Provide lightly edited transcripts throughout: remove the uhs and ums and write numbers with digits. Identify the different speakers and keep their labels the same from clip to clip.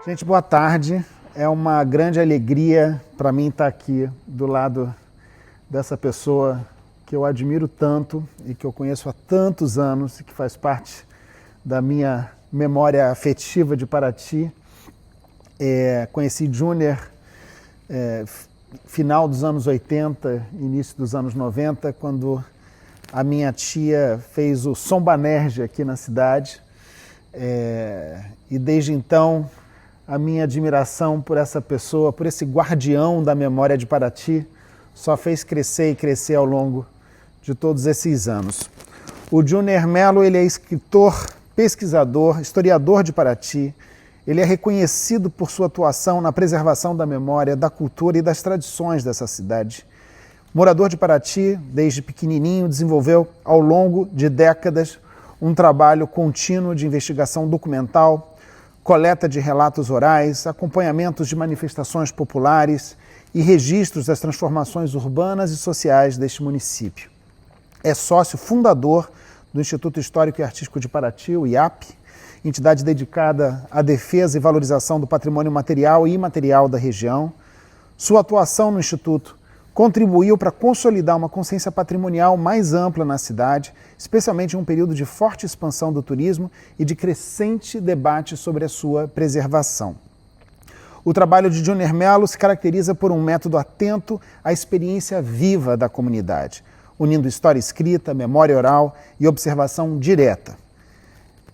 Speaker 1: Gente, boa tarde. É uma grande alegria para mim estar aqui do lado dessa pessoa que eu admiro tanto e que eu conheço há tantos anos e que faz parte da minha memória afetiva de Paraty. Conheci Júnior final dos anos 80, início dos anos 90, quando a minha tia fez o Som Banerje aqui na cidade. E desde então a minha admiração por essa pessoa, por esse guardião da memória de Paraty, só fez crescer e crescer ao longo de todos esses anos. O Júnior Melo, ele é escritor, pesquisador, historiador de Paraty. Ele é reconhecido por sua atuação na preservação da memória, da cultura e das tradições dessa cidade. Morador de Paraty, desde pequenininho, desenvolveu ao longo de décadas um trabalho contínuo de investigação documental, coleta de relatos orais, acompanhamentos de manifestações populares e registros das transformações urbanas e sociais deste município. É sócio fundador do Instituto Histórico e Artístico de Paraty, o IAP, entidade dedicada à defesa e valorização do patrimônio material e imaterial da região. Sua atuação no Instituto contribuiu para consolidar uma consciência patrimonial mais ampla na cidade, especialmente em um período de forte expansão do turismo e de crescente debate sobre a sua preservação. O trabalho de Júnior Melo se caracteriza por um método atento à experiência viva da comunidade, unindo história escrita, memória oral e observação direta.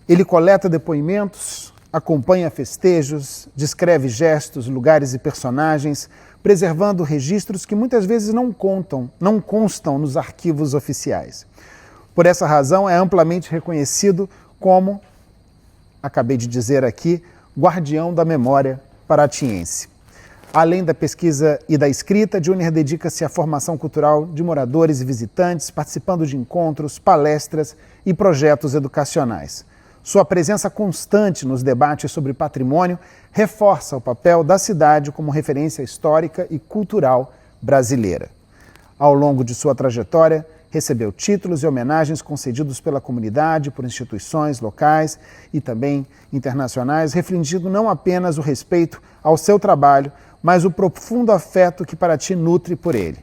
Speaker 1: Ele coleta depoimentos, acompanha festejos, descreve gestos, lugares e personagens, preservando registros que muitas vezes não constam nos arquivos oficiais. Por essa razão, é amplamente reconhecido como, acabei de dizer aqui, guardião da memória paratiense. Além da pesquisa e da escrita, Júnior dedica-se à formação cultural de moradores e visitantes, participando de encontros, palestras e projetos educacionais. Sua presença constante nos debates sobre patrimônio reforça o papel da cidade como referência histórica e cultural brasileira. Ao longo de sua trajetória, recebeu títulos e homenagens concedidos pela comunidade, por instituições locais e também internacionais, refletindo não apenas o respeito ao seu trabalho, mas o profundo afeto que Paraty nutre por ele.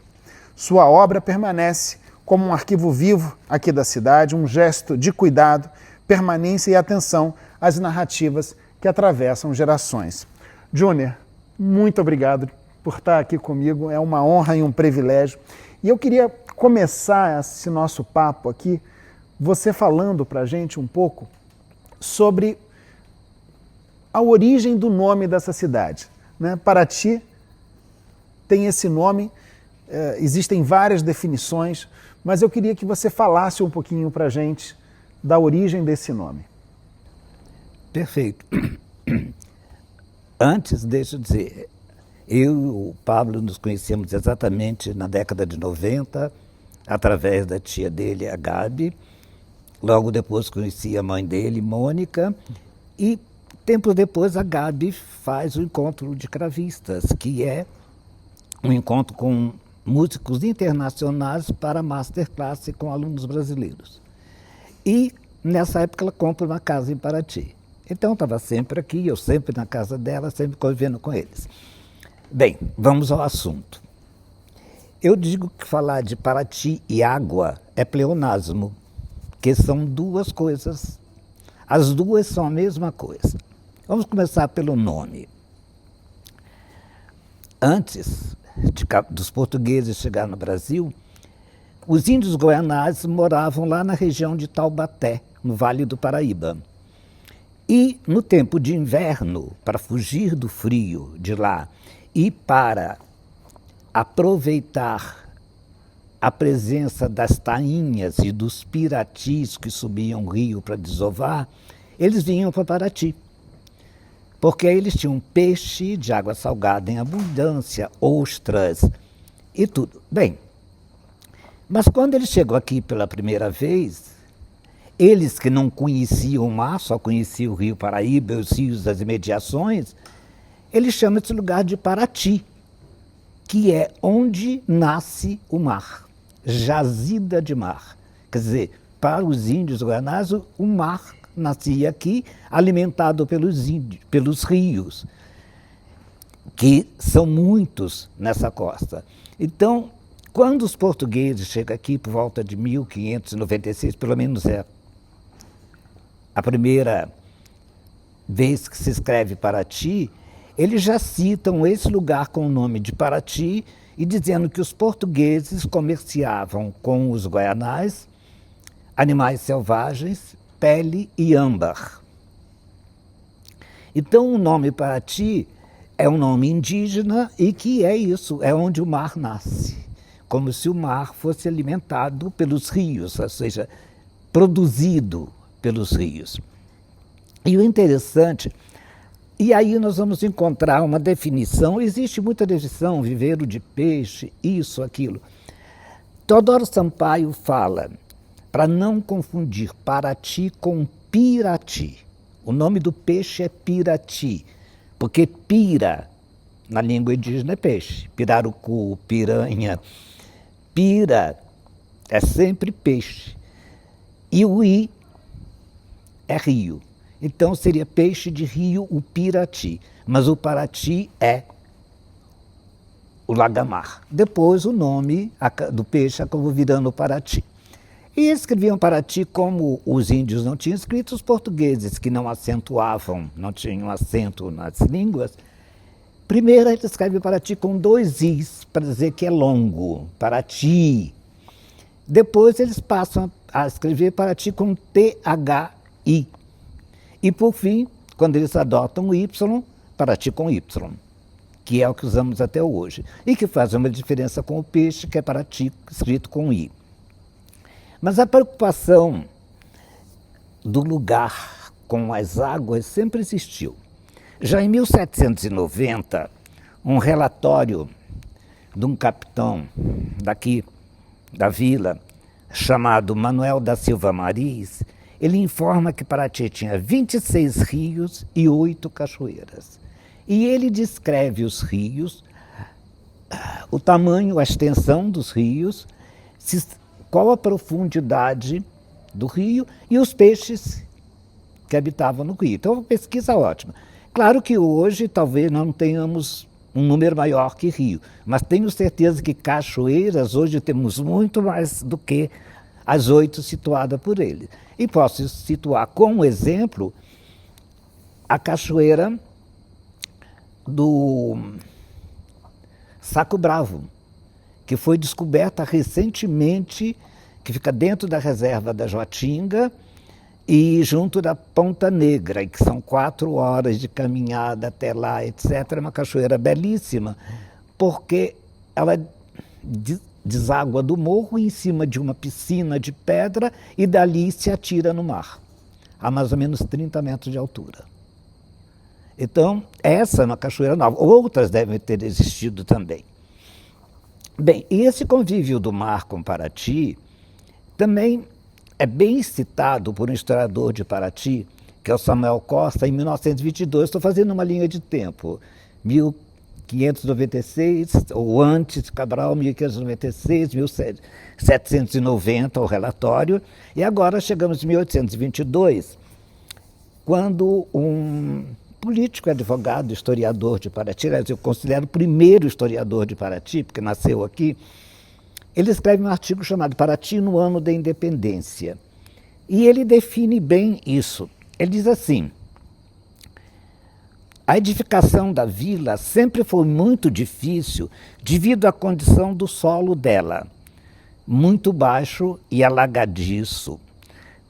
Speaker 1: Sua obra permanece como um arquivo vivo aqui da cidade, um gesto de cuidado, permanência e atenção às narrativas que atravessam gerações. Júnior, muito obrigado por estar aqui comigo, é uma honra e um privilégio. E eu queria começar esse nosso papo aqui, você falando para a gente um pouco sobre a origem do nome dessa cidade, né? Paraty tem esse nome, existem várias definições, mas eu queria que você falasse um pouquinho para a gente da origem desse nome.
Speaker 2: Perfeito. Antes, deixa eu dizer, eu e o Pablo nos conhecemos exatamente na década de 90, através da tia dele, a Gabi. Logo depois conheci a mãe dele, Mônica, e tempos depois a Gabi faz o encontro de cravistas, que é um encontro com músicos internacionais para masterclass com alunos brasileiros. E nessa época ela compra uma casa em Paraty. Então eu estava sempre aqui, eu sempre na casa dela, sempre convivendo com eles. Bem, vamos ao assunto. Eu digo que falar de Paraty e água é pleonasmo, que são duas coisas. As duas são a mesma coisa. Vamos começar pelo nome. Antes dos portugueses chegarem no Brasil, os índios guaianás moravam lá na região de Taubaté, no Vale do Paraíba. E no tempo de inverno, para fugir do frio de lá e para aproveitar a presença das tainhas e dos piratis que subiam o rio para desovar, eles vinham para Paraty. Porque aí eles tinham peixe de água salgada em abundância, ostras e tudo. Bem, mas quando eles chegam aqui pela primeira vez, eles que não conheciam o mar, só conheciam o Rio Paraíba, os rios das imediações, eles chamam esse lugar de Paraty, que é onde nasce o mar, jazida de mar. Quer dizer, para os índios guaianás, o mar nascia aqui, alimentado pelos rios, que são muitos nessa costa. Então, quando os portugueses chegam aqui por volta de 1596, pelo menos é a primeira vez que se escreve Paraty, eles já citam esse lugar com o nome de Paraty e dizendo que os portugueses comerciavam com os guaianais animais selvagens, pele e âmbar. Então o nome Paraty é um nome indígena e que é isso, é onde o mar nasce, como se o mar fosse alimentado pelos rios, ou seja, produzido pelos rios. E o interessante, e aí nós vamos encontrar uma definição, existe muita definição, viveiro de peixe, isso, aquilo. Teodoro Sampaio fala, para não confundir Paraty com Pirati. O nome do peixe é Pirati, porque pira, na língua indígena, é peixe. Pirarucu, piranha. Pira é sempre peixe. E o i é rio. Então seria peixe de rio, o Pirati. Mas o Paraty é o lagamar. Depois o nome do peixe acabou virando Paraty. E escreviam Paraty como os índios não tinham escrito, os portugueses que não acentuavam, não tinham acento nas línguas. Primeiro eles escrevem Paraty com 2 i's, para dizer que é longo, Paraty. Depois eles passam a escrever Paraty com THI. E por fim, quando eles adotam o Y, Paraty com Y, que é o que usamos até hoje. E que faz uma diferença com o peixe, que é Paraty escrito com I. Mas a preocupação do lugar com as águas sempre existiu. Já em 1790, um relatório de um capitão daqui da vila, chamado Manuel da Silva Maris, ele informa que Paraty tinha 26 rios e 8 cachoeiras. E ele descreve os rios, o tamanho, a extensão dos rios, qual a profundidade do rio e os peixes que habitavam no rio. Então, uma pesquisa ótima. Claro que hoje talvez não tenhamos um número maior que rio, mas tenho certeza que cachoeiras hoje temos muito mais do que as 8 situadas por ele. E posso situar como exemplo a cachoeira do Saco Bravo, que foi descoberta recentemente, que fica dentro da reserva da Joatinga e junto da Ponta Negra, que são 4 horas de caminhada até lá, etc. É uma cachoeira belíssima, porque ela deságua do morro em cima de uma piscina de pedra e dali se atira no mar, a mais ou menos 30 metros de altura. Então, essa é uma cachoeira nova. Outras devem ter existido também. Bem, e esse convívio do mar com Paraty também é bem citado por um historiador de Paraty, que é o Samuel Costa, em 1922. Estou fazendo uma linha de tempo, 1596, ou antes, Cabral, 1596, 1790, o relatório, e agora chegamos em 1822, quando um político, advogado, historiador de Paraty, eu considero o primeiro historiador de Paraty, porque nasceu aqui, ele escreve um artigo chamado Paraty no Ano da Independência. E ele define bem isso. Ele diz assim: a edificação da vila sempre foi muito difícil devido à condição do solo dela, muito baixo e alagadiço.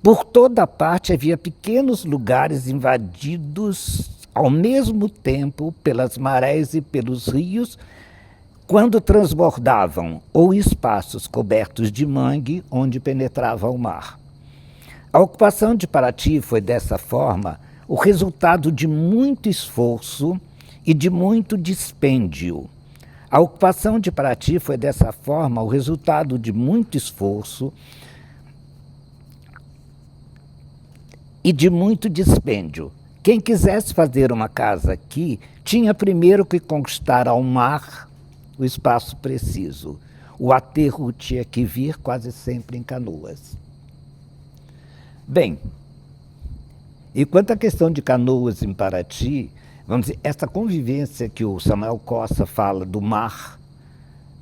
Speaker 2: Por toda parte havia pequenos lugares invadidos ao mesmo tempo pelas marés e pelos rios, quando transbordavam, ou espaços cobertos de mangue onde penetrava o mar. A ocupação de Paraty foi, dessa forma, o resultado de muito esforço e de muito dispêndio. A ocupação de Paraty foi, dessa forma, o resultado de muito esforço e de muito dispêndio. Quem quisesse fazer uma casa aqui tinha primeiro que conquistar ao mar o espaço preciso. O aterro tinha que vir quase sempre em canoas. Bem, E quanto à questão de Canoas em Paraty, vamos dizer, essa convivência que o Samuel Costa fala do mar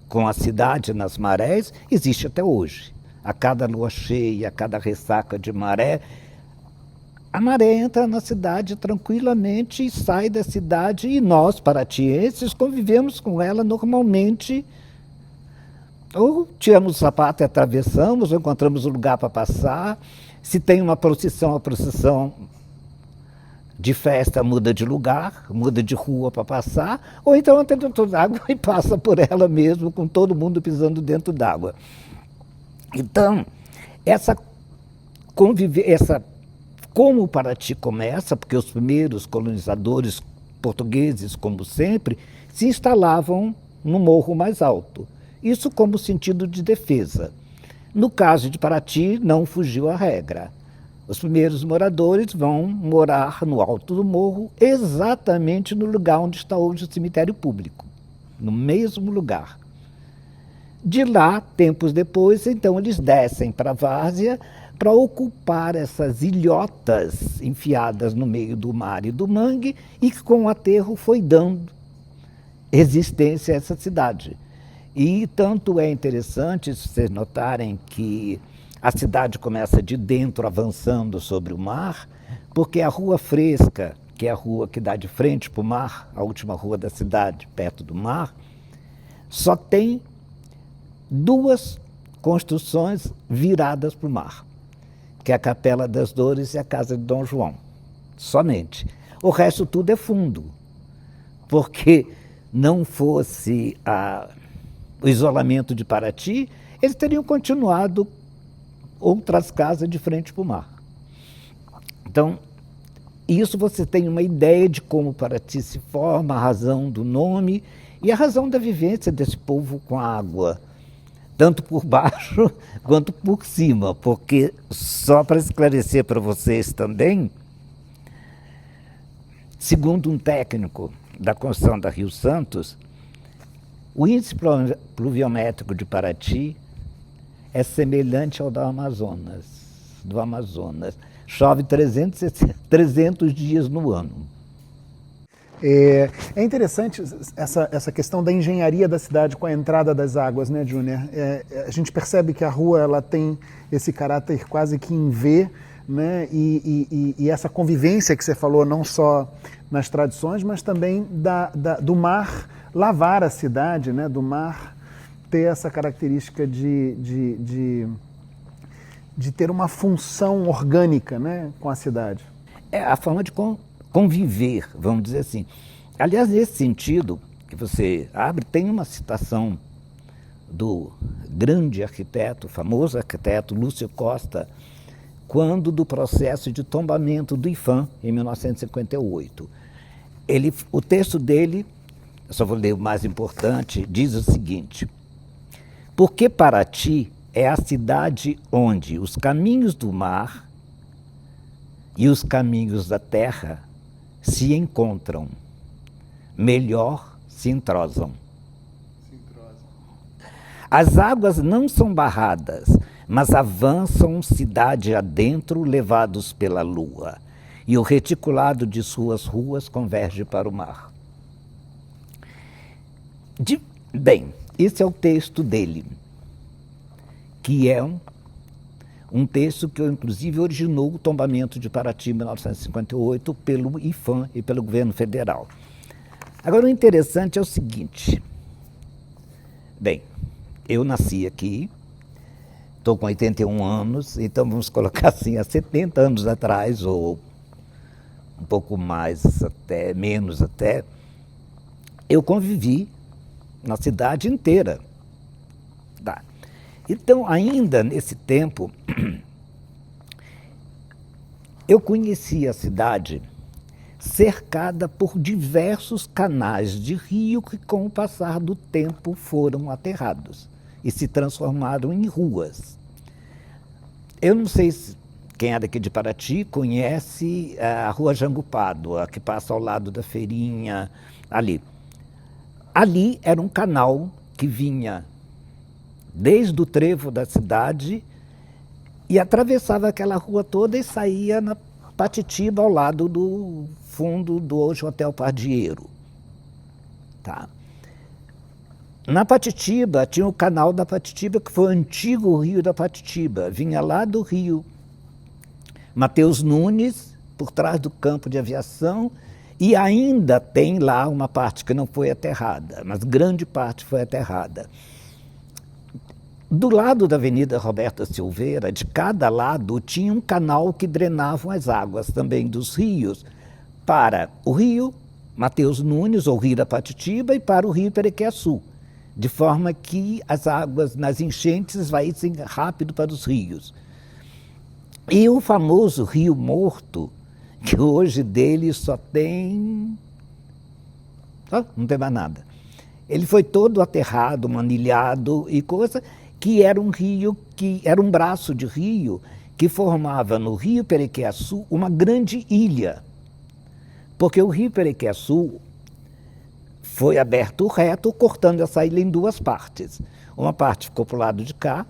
Speaker 2: com a cidade nas marés, existe até hoje. A cada lua cheia, a cada ressaca de maré, a maré entra na cidade tranquilamente e sai da cidade, e nós, paratienses, convivemos com ela normalmente. Ou tiramos o sapato e atravessamos, ou encontramos um lugar para passar. Se tem uma procissão, a procissão de festa muda de lugar, muda de rua para passar, ou então entra dentro d'água e passa por ela mesmo, com todo mundo pisando dentro d'água. Então, como Paraty começa, porque os primeiros colonizadores portugueses, como sempre, se instalavam no morro mais alto. Isso como sentido de defesa. No caso de Paraty, não fugiu a regra. Os primeiros moradores vão morar no alto do morro, exatamente no lugar onde está hoje o cemitério público, no mesmo lugar. De lá, tempos depois, então eles descem para a várzea para ocupar essas ilhotas enfiadas no meio do mar e do mangue, e que com o aterro foi dando existência a essa cidade. E tanto é interessante, se vocês notarem, que a cidade começa de dentro avançando sobre o mar, porque a Rua Fresca, que é a rua que dá de frente para o mar, a última rua da cidade, perto do mar, só tem duas construções viradas para o mar, que é a Capela das Dores e a Casa de Dom João, somente. O resto tudo é fundo, porque não fosse o isolamento de Paraty, eles teriam continuado outras casas de frente para o mar. Então, isso você tem uma ideia de como Paraty se forma, a razão do nome e a razão da vivência desse povo com a água, tanto por baixo quanto por cima, porque, só para esclarecer para vocês também, segundo um técnico da construção da Rio Santos, o índice pluviométrico de Paraty é semelhante ao do Amazonas. Chove 300 dias no ano.
Speaker 1: É interessante essa questão da engenharia da cidade com a entrada das águas, né, Júnior? A gente percebe que a rua ela tem esse caráter quase que em V, né? E essa convivência que você falou, não só nas tradições, mas também do mar lavar a cidade, né? Do mar ter essa característica de ter uma função orgânica, né, com a cidade.
Speaker 2: É a forma de conviver, vamos dizer assim. Aliás, nesse sentido que você abre, tem uma citação do grande arquiteto, famoso arquiteto Lúcio Costa, quando do processo de tombamento do IPHAN, em 1958. O texto dele, eu só vou ler o mais importante, diz o seguinte: porque Paraty é a cidade onde os caminhos do mar e os caminhos da terra se encontram, melhor se entrosam. As águas não são barradas, mas avançam cidade adentro, levados pela lua, e o reticulado de suas ruas converge para o mar. Bem, esse é o texto dele, que é um texto que, inclusive, originou o tombamento de Paraty em 1958 pelo IPHAN e pelo governo federal. Agora, o interessante é o seguinte. Bem, eu nasci aqui, estou com 81 anos, então vamos colocar assim, há 70 anos atrás, ou um pouco mais até, menos até, eu convivi na cidade inteira. Tá. Então, ainda nesse tempo, eu conheci a cidade cercada por diversos canais de rio que, com o passar do tempo, foram aterrados e se transformaram em ruas. Eu não sei se quem é daqui de Paraty conhece a Rua Jango Pádua, que passa ao lado da feirinha ali. Ali era um canal que vinha desde o trevo da cidade e atravessava aquela rua toda e saía na Patitiba, ao lado do fundo do hoje Hotel Pardieiro. Tá? Na Patitiba tinha o canal da Patitiba, que foi o antigo rio da Patitiba. Vinha lá do rio Mateus Nunes, por trás do campo de aviação, e ainda tem lá uma parte que não foi aterrada, mas grande parte foi aterrada. Do lado da Avenida Roberta Silveira, de cada lado, tinha um canal que drenava as águas também dos rios para o rio Mateus Nunes, ou rio da Patitiba, e para o rio Perequeçu, de forma que as águas nas enchentes vaíssem rápido para os rios. E o famoso Rio Morto, que hoje dele só tem... não tem mais nada. Ele foi todo aterrado, manilhado e coisa, que era um rio, que era um braço de rio que formava no rio Perequeçu uma grande ilha. Porque o rio Perequeçu foi aberto reto, cortando essa ilha em duas partes. Uma parte ficou para o lado de cá,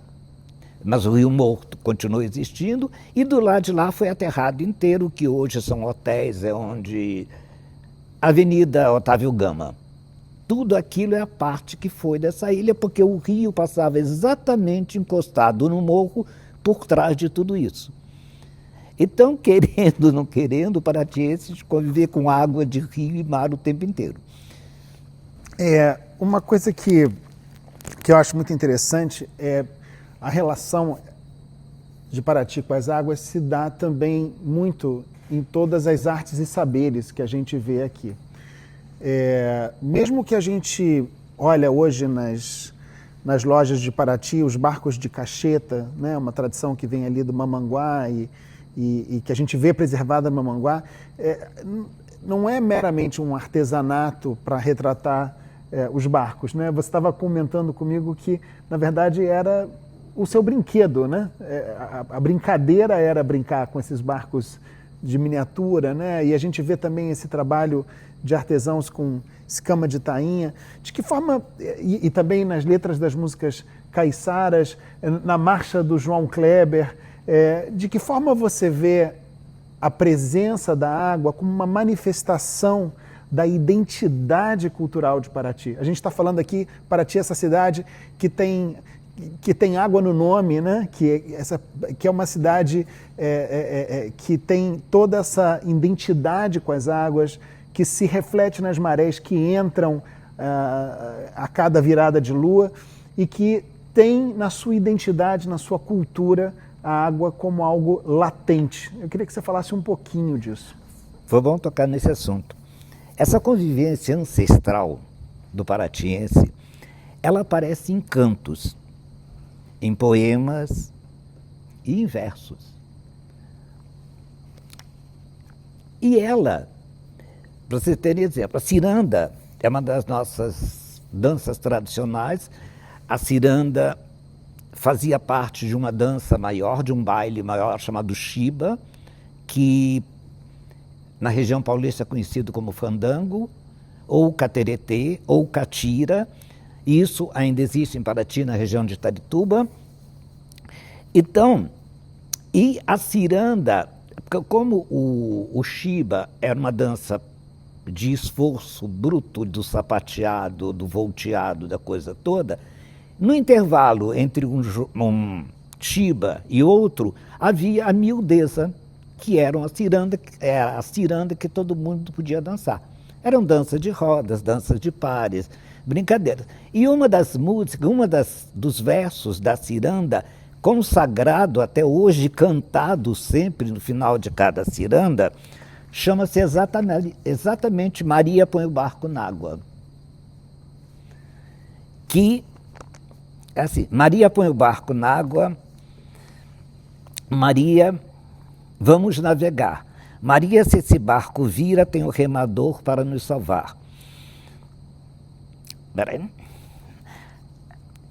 Speaker 2: mas o Rio Morto continuou existindo, e do lado de lá foi aterrado inteiro, que hoje são hotéis, é onde... Avenida Otávio Gama. Tudo aquilo é a parte que foi dessa ilha, porque o rio passava exatamente encostado no morro por trás de tudo isso. Então, querendo ou não querendo, o paratienses conviver com água de rio e mar o tempo inteiro.
Speaker 1: Uma coisa que eu acho muito interessante é a relação de Paraty com as águas se dá também muito em todas as artes e saberes que a gente vê aqui. Mesmo que a gente olha hoje nas lojas de Paraty os barcos de cacheta, né, uma tradição que vem ali do Mamanguá e que a gente vê preservada no Mamanguá, não é meramente um artesanato para retratar os barcos, né? Você estava comentando comigo que, na verdade, era o seu brinquedo, né? A brincadeira era brincar com esses barcos de miniatura, né? E a gente vê também esse trabalho de artesãos com escama de tainha. De que forma, e também nas letras das músicas caiçaras, na marcha do João Kleber, de que forma você vê a presença da água como uma manifestação da identidade cultural de Paraty? A gente está falando aqui, Paraty é essa cidade que tem água no nome, né? que é uma cidade que tem toda essa identidade com as águas, que se reflete nas marés que entram a cada virada de lua e que tem na sua identidade, na sua cultura, a água como algo latente. Eu queria que você falasse um pouquinho disso.
Speaker 2: Foi bom tocar nesse assunto. Essa convivência ancestral do paratiense, ela aparece em cantos, em poemas e em versos. E ela, para você ter exemplo, a ciranda é uma das nossas danças tradicionais. A ciranda fazia parte de uma dança maior, de um baile maior chamado Chiba, que na região paulista é conhecido como fandango, ou cateretê, ou catira. Isso ainda existe em Paraty, na região de Itarituba. Então, e a ciranda, como o Chiba era uma dança de esforço bruto do sapateado, do volteado, da coisa toda, no intervalo entre um Chiba e outro, havia a miudeza, que era a ciranda que todo mundo podia dançar. Eram danças de rodas, danças de pares, brincadeiras. E uma das músicas, dos versos da ciranda, consagrado até hoje, cantado sempre no final de cada ciranda, chama-se exatamente Maria Põe o Barco na Água. Que, assim, Maria põe o barco na água, Maria, vamos navegar. Maria, se esse barco vira, tem o remador para nos salvar. Peraí.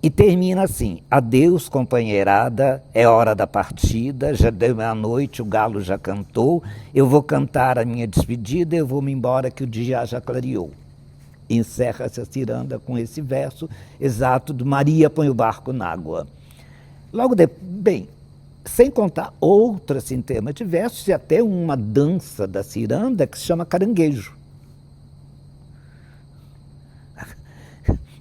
Speaker 2: E termina assim: adeus, companheirada, é hora da partida, já deu meia-noite, o galo já cantou, eu vou cantar a minha despedida, eu vou me embora que o dia já clareou. Encerra-se a ciranda com esse verso exato do Maria põe o barco na água. Logo depois, bem, sem contar outras em tema de versos e até uma dança da ciranda que se chama caranguejo.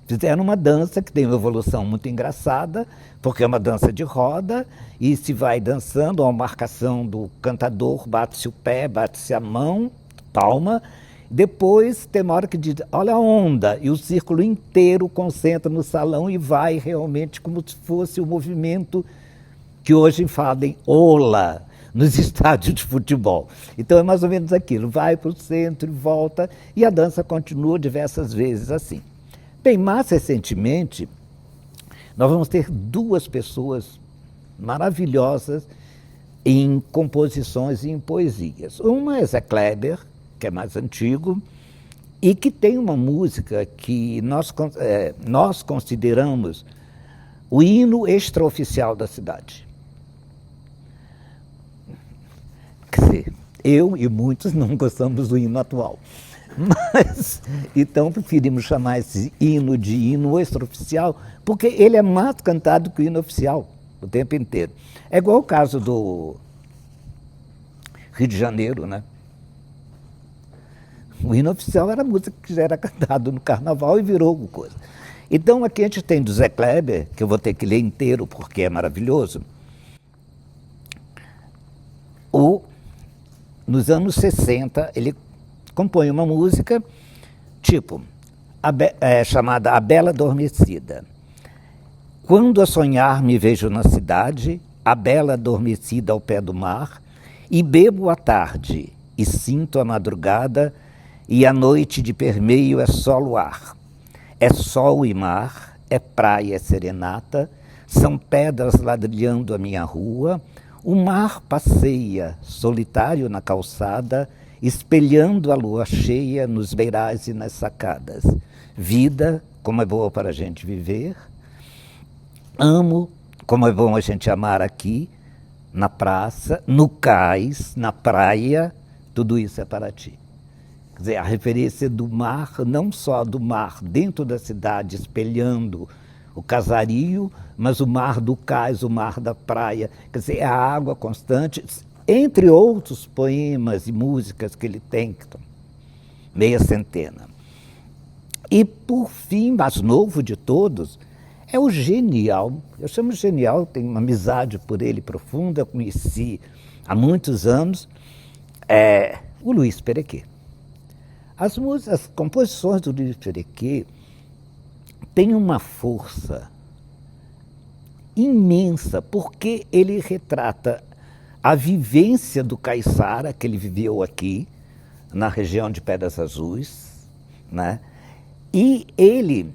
Speaker 2: Fizeram uma dança que tem uma evolução muito engraçada, porque é uma dança de roda e se vai dançando, a marcação do cantador, bate-se o pé, bate-se a mão, palma, depois tem uma hora que diz, olha a onda, e o círculo inteiro concentra no salão e vai realmente como se fosse o movimento que hoje falam ola nos estádios de futebol. Então é mais ou menos aquilo, vai para o centro e volta, e a dança continua diversas vezes assim. Bem, mais recentemente, nós vamos ter duas pessoas maravilhosas em composições e em poesias. Uma é Zé Kleber, que é mais antigo, e que tem uma música que nós consideramos o hino extraoficial da cidade. Quer dizer, eu e muitos não gostamos do hino atual. Mas, então, preferimos chamar esse hino de hino extraoficial, porque ele é mais cantado que o hino oficial o tempo inteiro. É igual o caso do Rio de Janeiro, né? O hino oficial era a música que já era cantada no carnaval e virou coisa. Então, aqui a gente tem do Zé Kleber, que eu vou ter que ler inteiro porque é maravilhoso. Nos anos 60, ele compõe uma música tipo, chamada A Bela Adormecida. Quando a sonhar me vejo na cidade, a bela adormecida ao pé do mar, e bebo à tarde, e sinto a madrugada, e a noite de permeio é só luar. É sol e mar, é praia, é serenata, são pedras ladrilhando a minha rua, o mar passeia, solitário na calçada, espelhando a lua cheia nos beirais e nas sacadas. Vida, como é boa para a gente viver. Amo, como é bom a gente amar aqui, na praça, no cais, na praia, tudo isso é para ti. Quer dizer, a referência do mar, não só do mar dentro da cidade, espelhando o casario, mas o mar do cais, o mar da praia. Quer dizer, é a água constante, entre outros poemas e músicas que ele tem, meia centena. E, por fim, mais novo de todos, é o genial. Eu chamo genial, tenho uma amizade por ele profunda, eu conheci há muitos anos, o Luiz Perequê. As composições do Luiz Perequê têm uma força imensa, porque ele retrata a vivência do caiçara, que ele viveu aqui, na região de Pedras Azuis, né? E ele,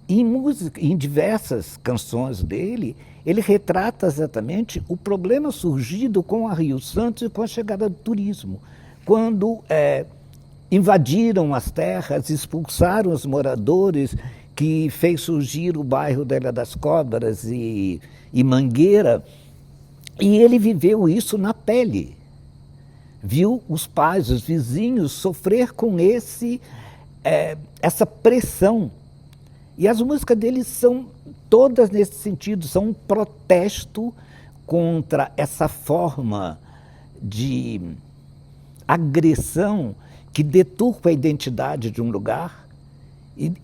Speaker 2: em diversas canções dele, ele retrata exatamente o problema surgido com a Rio Santos e com a chegada do turismo, quando invadiram as terras, expulsaram os moradores, que fez surgir o bairro da Ilha das Cobras e Mangueira. E ele viveu isso na pele, viu os pais, os vizinhos sofrer com essa pressão. E as músicas dele são todas nesse sentido, são um protesto contra essa forma de agressão que deturpa a identidade de um lugar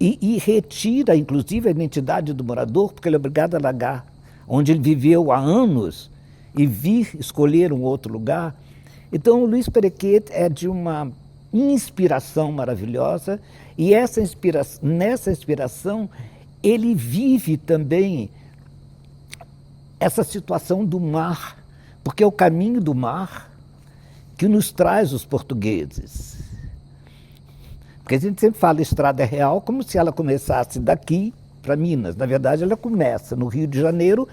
Speaker 2: e retira, inclusive, a identidade do morador, porque ele é obrigado a largar onde ele viveu há anos e vir escolher um outro lugar. Então, o Luiz Perequê é de uma inspiração maravilhosa, e nessa inspiração ele vive também essa situação do mar, porque é o caminho do mar que nos traz os portugueses. Porque a gente sempre fala Estrada Real como se ela começasse daqui para Minas. Na verdade, ela começa no Rio de Janeiro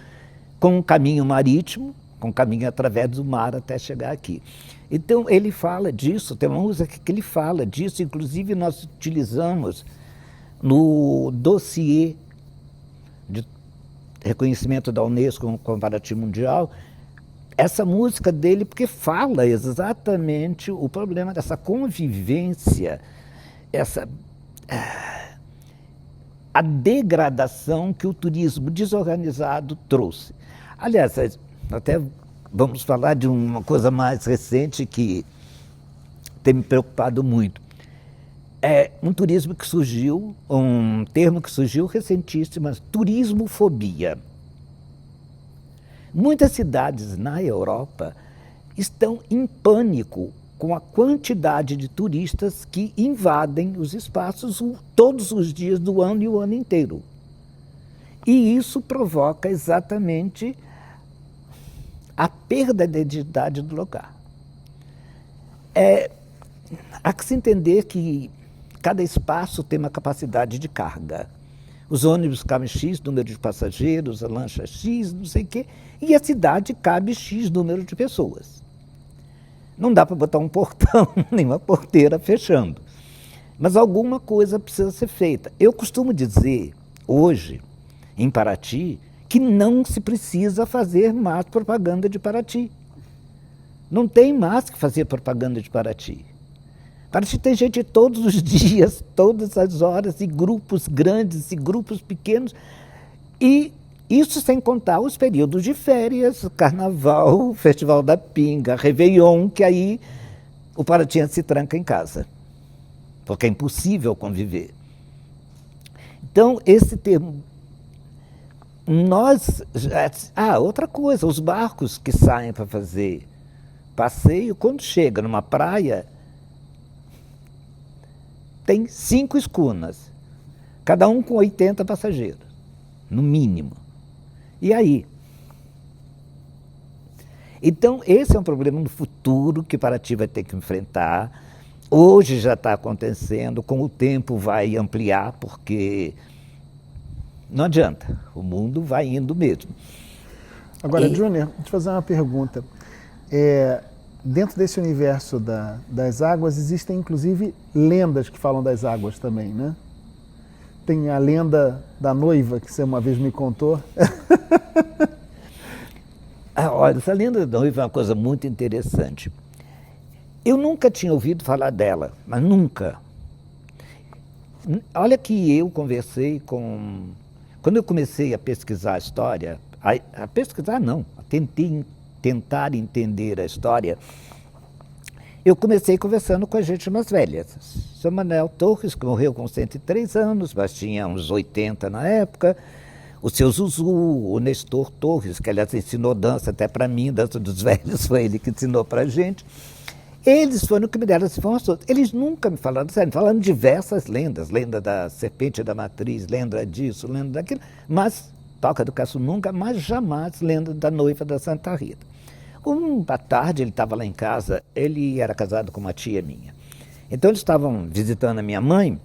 Speaker 2: com um caminho marítimo, com um caminho através do mar até chegar aqui. Então, ele fala disso, tem uma música que ele fala disso, inclusive nós utilizamos no dossiê de reconhecimento da Unesco como comparativo mundial, essa música dele, porque fala exatamente o problema dessa convivência, a degradação que o turismo desorganizado trouxe. Aliás, até vamos falar de uma coisa mais recente que tem me preocupado muito. É um turismo que surgiu, um termo que surgiu recentíssimo, turismofobia. Muitas cidades na Europa estão em pânico com a quantidade de turistas que invadem os espaços todos os dias do ano e o ano inteiro. E isso provoca exatamente a perda da identidade do lugar. Há que se entender que cada espaço tem uma capacidade de carga. Os ônibus cabem X número de passageiros, a lancha X, não sei o quê, e a cidade cabe X número de pessoas. Não dá para botar um portão, nem uma porteira fechando. Mas alguma coisa precisa ser feita. Eu costumo dizer, hoje, em Paraty, que não se precisa fazer mais propaganda de Paraty. Não tem mais que fazer propaganda de Paraty. Paraty tem gente todos os dias, todas as horas, e grupos grandes e grupos pequenos. E isso sem contar os períodos de férias, Carnaval, Festival da Pinga, Réveillon, que aí o paratiense se tranca em casa, porque é impossível conviver. Então, esse termo... outra coisa, os barcos que saem para fazer passeio, quando chega numa praia, tem 5 escunas, cada um com 80 passageiros, no mínimo. E aí? Então, esse é um problema no futuro que Paraty vai ter que enfrentar. Hoje já está acontecendo, com o tempo vai ampliar, porque não adianta, o mundo vai indo mesmo.
Speaker 1: Agora, Júnior, deixa eu fazer uma pergunta. Dentro desse universo das águas, existem inclusive lendas que falam das águas também, né? Tem a lenda da noiva, que você uma vez me contou.
Speaker 2: Olha, essa lenda da noiva é uma coisa muito interessante. Eu nunca tinha ouvido falar dela, mas nunca. Olha que eu conversei com... Quando eu comecei a pesquisar a história, a pesquisar não, a tentar entender a história, eu comecei conversando com a gente mais velha. Seu Manuel Torres, que morreu com 103 anos, mas tinha uns 80 na época. O seu Zuzu, o Nestor Torres, que aliás ensinou dança até para mim, dança dos velhos, foi ele que ensinou para a gente. Eles foram que me deram as informações. Eles nunca me falaram, sério, falaram diversas lendas, lenda da serpente da matriz, lenda disso, lenda daquilo, mas, Toca do Caçu nunca, mas jamais lenda da noiva da Santa Rita. Uma tarde ele estava lá em casa, ele era casado com uma tia minha. Então eles estavam visitando a minha mãe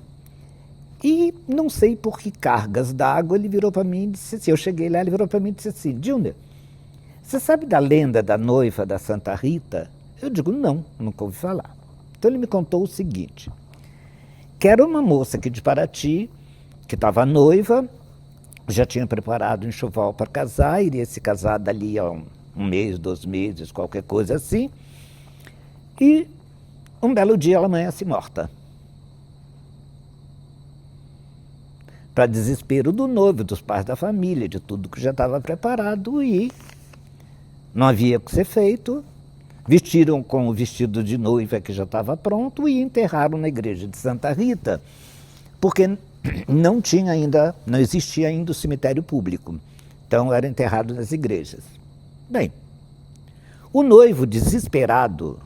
Speaker 2: e não sei por que cargas d'água ele virou para mim e disse assim, eu cheguei lá, ele virou para mim e disse assim, Júnior, você sabe da lenda da noiva da Santa Rita? Eu digo, não, nunca ouvi falar. Então ele me contou o seguinte, que era uma moça aqui de Paraty, que estava noiva, já tinha preparado um enxoval para casar, iria se casar dali a um mês, 2 meses, qualquer coisa assim. E um belo dia ela amanhece morta. Para desespero do noivo, dos pais da família, de tudo que já estava preparado, e não havia o que ser feito. Vestiram com o vestido de noiva que já estava pronto e enterraram na igreja de Santa Rita, porque não existia ainda o cemitério público. Então era enterrado nas igrejas. Bem, o noivo, desesperado,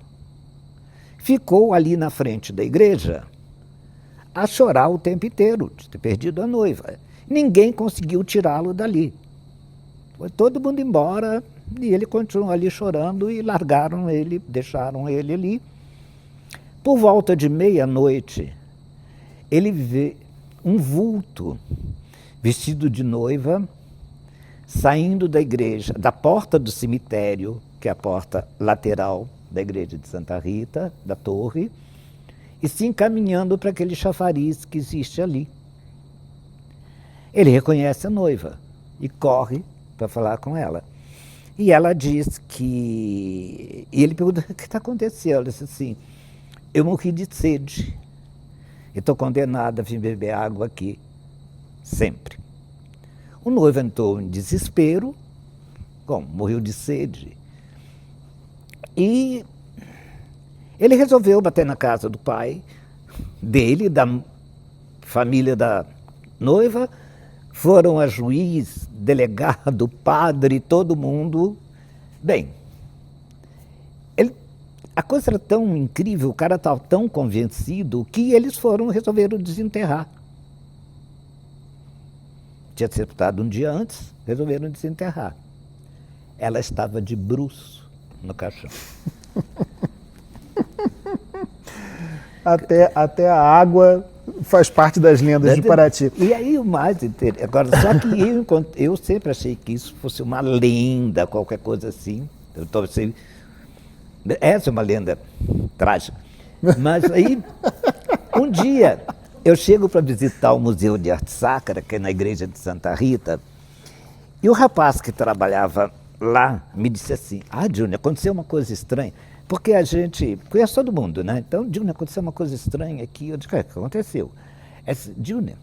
Speaker 2: ficou ali na frente da igreja a chorar o tempo inteiro, de ter perdido a noiva. Ninguém conseguiu tirá-lo dali. Foi todo mundo embora e ele continuou ali chorando e largaram ele, deixaram ele ali. Por volta de meia-noite, ele vê um vulto vestido de noiva saindo da igreja, da porta do cemitério, que é a porta lateral da igreja de Santa Rita, da torre, e se encaminhando para aquele chafariz que existe ali. Ele reconhece a noiva e corre para falar com ela. E ela diz que... E ele pergunta, o que está acontecendo? Ela disse assim, eu morri de sede e estou condenada a vir beber água aqui, sempre. O noivo entrou em desespero, Bom, morreu de sede. E ele resolveu bater na casa do pai dele, da família da noiva. Foram a juiz, delegado, padre, todo mundo. Bem, a coisa era tão incrível, o cara estava tão convencido que eles resolveram desenterrar. Tinha sepultado um dia antes, resolveram desenterrar. Ela estava de bruço no caixão.
Speaker 1: Até a água faz parte das lendas de Paraty.
Speaker 2: E aí o mais interessante, agora, só que eu sempre achei que isso fosse uma lenda, qualquer coisa assim. Essa é uma lenda trágica. Mas aí, um dia, eu chego para visitar o Museu de Arte Sacra, que é na igreja de Santa Rita, e o rapaz que trabalhava lá me disse assim: Júnior, aconteceu uma coisa estranha. Porque a gente conhece todo mundo, né? Então, Júnior, aconteceu uma coisa estranha aqui. Eu disse: o que aconteceu? Júnior,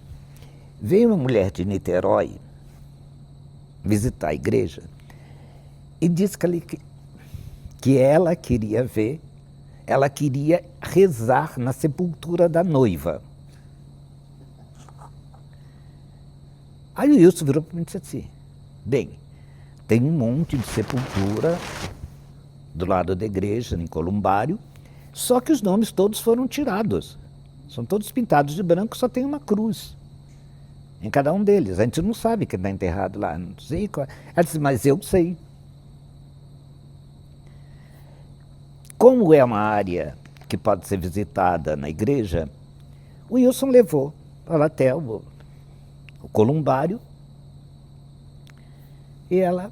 Speaker 2: veio uma mulher de Niterói visitar a igreja e disse que ela queria ela queria rezar na sepultura da noiva. Aí o Wilson virou para mim e disse assim: bem, tem um monte de sepultura do lado da igreja, em Columbário, só que os nomes todos foram tirados. São todos pintados de branco, só tem uma cruz em cada um deles. A gente não sabe quem está enterrado lá, não sei qual. Ela disse: mas eu sei. Como é uma área que pode ser visitada na igreja, o Wilson levou ela até o Columbário e ela,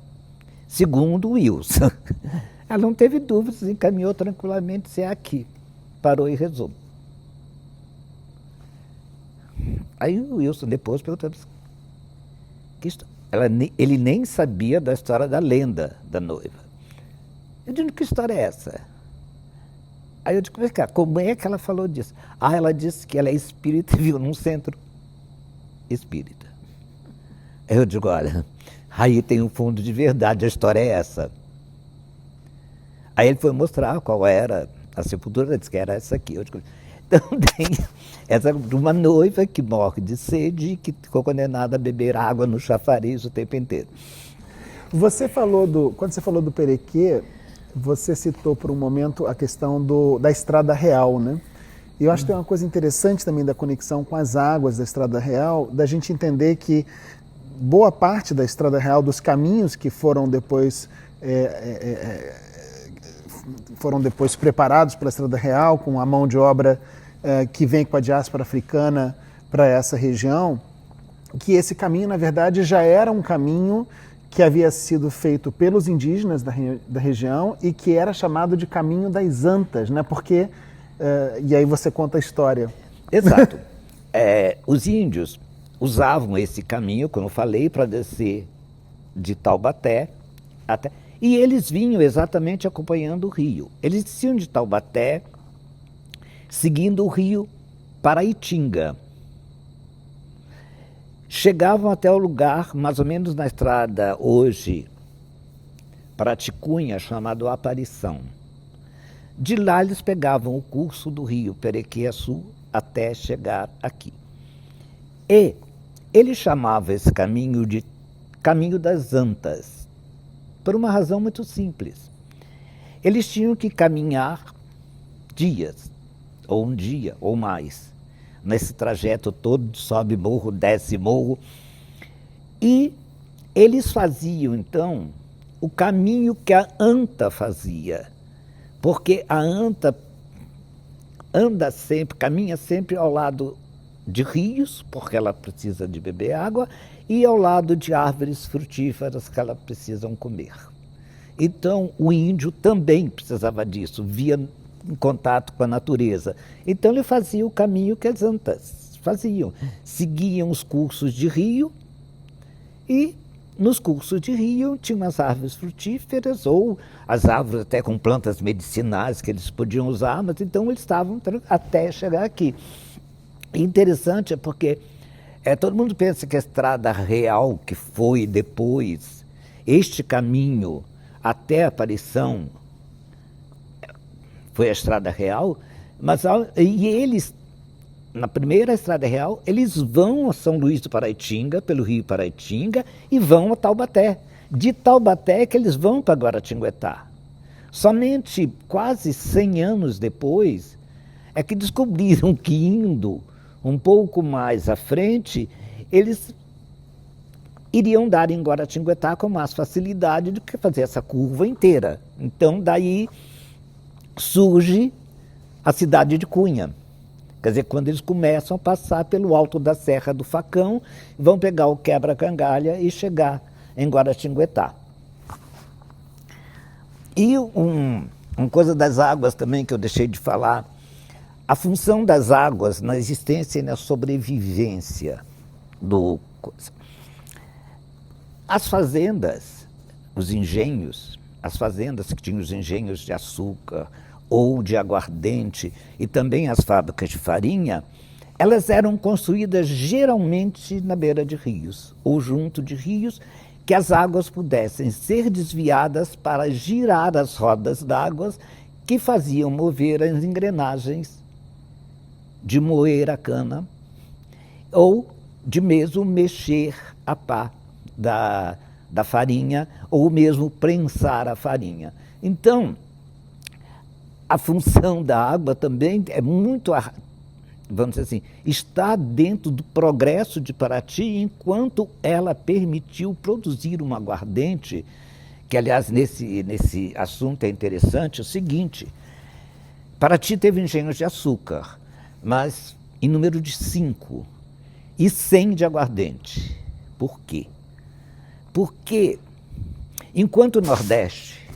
Speaker 2: segundo o Wilson, ela não teve dúvidas, encaminhou tranquilamente: se é aqui. Parou e rezou. Aí o Wilson depois perguntou: ele nem sabia da história da lenda da noiva. Eu digo: que história é essa? Aí eu digo: como é que ela falou disso? Ela disse que ela é espírita e viu num centro espírita. Aí eu digo: olha, aí tem um fundo de verdade, a história é essa. Aí ele foi mostrar qual era a sepultura, disse que era essa aqui. Eu digo: então tem essa de uma noiva que morre de sede e que ficou condenada a beber água no chafariz o tempo inteiro.
Speaker 1: Quando você falou do Perequê, você citou por um momento a questão da Estrada Real, né? E eu acho que tem uma coisa interessante também da conexão com as águas da Estrada Real, da gente entender que boa parte da Estrada Real, dos caminhos que foram depois preparados pela Estrada Real, com a mão de obra que vem com a diáspora africana para essa região, que esse caminho, na verdade, já era um caminho que havia sido feito pelos indígenas da região e que era chamado de Caminho das Antas, né? Porque, e aí você conta a história.
Speaker 2: Exato. Os índios usavam esse caminho, como eu falei, para descer de Taubaté até... E eles vinham exatamente acompanhando o rio. Eles desciam de Taubaté, seguindo o rio Paraitinga. Chegavam até o lugar, mais ou menos na estrada hoje, Paraticunha, chamado Aparição. De lá eles pegavam o curso do rio Perequê-Açu até chegar aqui. E ele chamava esse caminho de Caminho das Antas, por uma razão muito simples. Eles tinham que caminhar dias, ou um dia, ou mais, nesse trajeto todo, sobe morro, desce morro. E eles faziam, então, o caminho que a anta fazia, porque a anta caminha sempre ao lado de rios, porque ela precisa de beber água, e ao lado de árvores frutíferas que ela precisam comer. Então, o índio também precisava disso, via em contato com a natureza. Então, ele fazia o caminho que as antas faziam. Seguiam os cursos de rio e, nos cursos de rio, tinham as árvores frutíferas ou as árvores até com plantas medicinais que eles podiam usar, mas então eles estavam até chegar aqui. E interessante porque todo mundo pensa que a Estrada Real, que foi depois, este caminho até a aparição foi a Estrada Real, e eles, na primeira Estrada Real, eles vão a São Luís do Paraitinga, pelo rio Paraitinga, e vão a Taubaté. De Taubaté que eles vão para Guaratinguetá. Somente quase 100 anos depois é que descobriram que indo um pouco mais à frente, eles iriam dar em Guaratinguetá com mais facilidade do que fazer essa curva inteira. Então, daí surge a cidade de Cunha. Quer dizer, quando eles começam a passar pelo alto da Serra do Facão, vão pegar o quebra-cangalha e chegar em Guaratinguetá. E uma coisa das águas também que eu deixei de falar, a função das águas na existência e na sobrevivência do coisa. As fazendas, os engenhos, as fazendas que tinham os engenhos de açúcar ou de aguardente e também as fábricas de farinha, elas eram construídas geralmente na beira de rios ou junto de rios, que as águas pudessem ser desviadas para girar as rodas d'água que faziam mover as engrenagens de moer a cana ou de mesmo mexer a pá da farinha ou mesmo prensar a farinha. Então, a função da água também é muito, vamos dizer assim, está dentro do progresso de Paraty enquanto ela permitiu produzir um aguardente, que aliás nesse assunto é interessante, é o seguinte, Paraty teve engenhos de açúcar, mas em número de 5 e 100 de aguardente. Por quê? Porque enquanto o Nordeste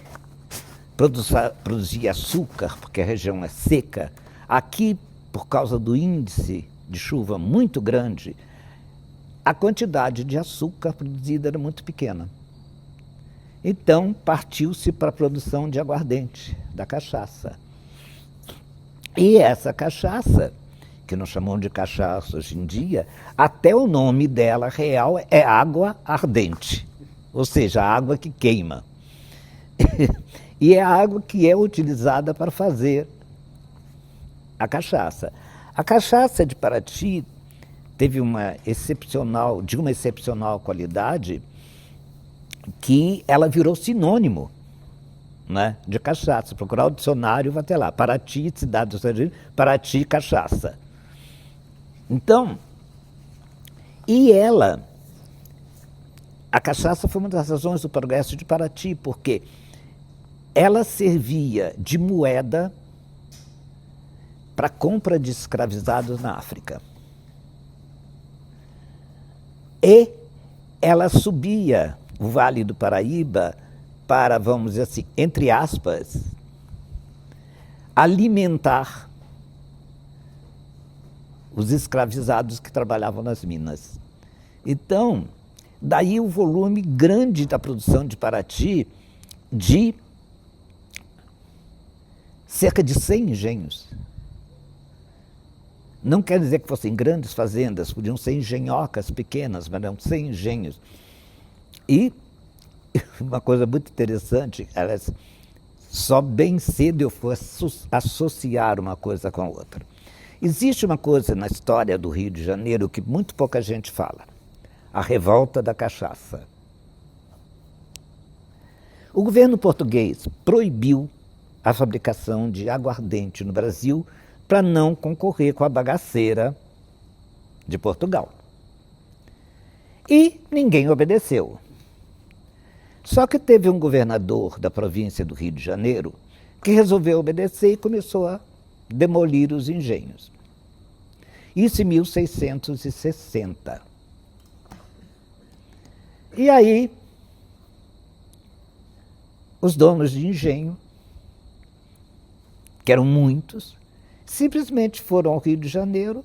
Speaker 2: produzia açúcar, porque a região é seca, aqui, por causa do índice de chuva muito grande, a quantidade de açúcar produzida era muito pequena. Então, partiu-se para a produção de aguardente, da cachaça. E essa cachaça, que nós chamamos de cachaça hoje em dia, até o nome dela real é água ardente, ou seja, a água que queima. E é a água que é utilizada para fazer a cachaça. A cachaça de Paraty teve de uma excepcional qualidade, que ela virou sinônimo, né, de cachaça. Procurar o dicionário, vai ter lá, Paraty, cidade do Estrangeiro, Paraty, cachaça. Então, a cachaça foi uma das razões do progresso de Paraty, porque ela servia de moeda para compra de escravizados na África. E ela subia o Vale do Paraíba para, vamos dizer assim, entre aspas, alimentar os escravizados que trabalhavam nas minas. Então, daí o volume grande da produção de Paraty, de cerca de 100 engenhos. Não quer dizer que fossem grandes fazendas, podiam ser engenhocas pequenas, mas eram 100 engenhos. E uma coisa muito interessante, só bem cedo eu fui associar uma coisa com a outra. Existe uma coisa na história do Rio de Janeiro que muito pouca gente fala, a revolta da cachaça. O governo português proibiu a fabricação de aguardente no Brasil para não concorrer com a bagaceira de Portugal. E ninguém obedeceu. Só que teve um governador da província do Rio de Janeiro que resolveu obedecer e começou a demolir os engenhos. Isso em 1660. E aí, os donos de engenho, que eram muitos, simplesmente foram ao Rio de Janeiro,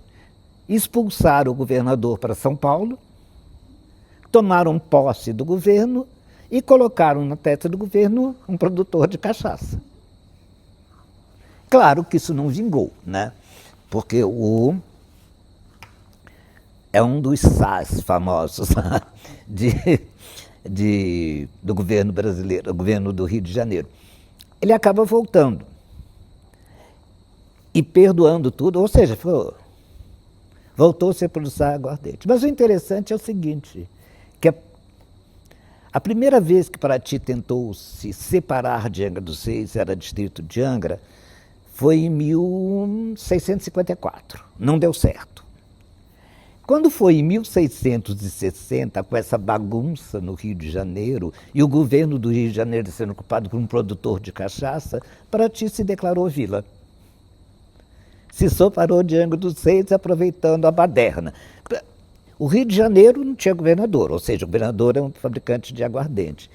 Speaker 2: expulsaram o governador para São Paulo, tomaram posse do governo e colocaram na testa do governo um produtor de cachaça. Claro que isso não vingou, né? Porque é um dos sás famosos do governo brasileiro, do governo do Rio de Janeiro. Ele acaba voltando e perdoando tudo, ou seja, voltou-se a produzir aguardente. Mas o interessante é o seguinte, que a primeira vez que Paraty tentou se separar de Angra dos Reis, era distrito de Angra, foi em 1654. Não deu certo. Quando foi em 1660, com essa bagunça no Rio de Janeiro, e o governo do Rio de Janeiro sendo ocupado por um produtor de cachaça, Paraty se declarou vila. Se separou de Angra dos Reis, aproveitando a baderna. O Rio de Janeiro não tinha governador, ou seja, o governador é um fabricante de aguardente.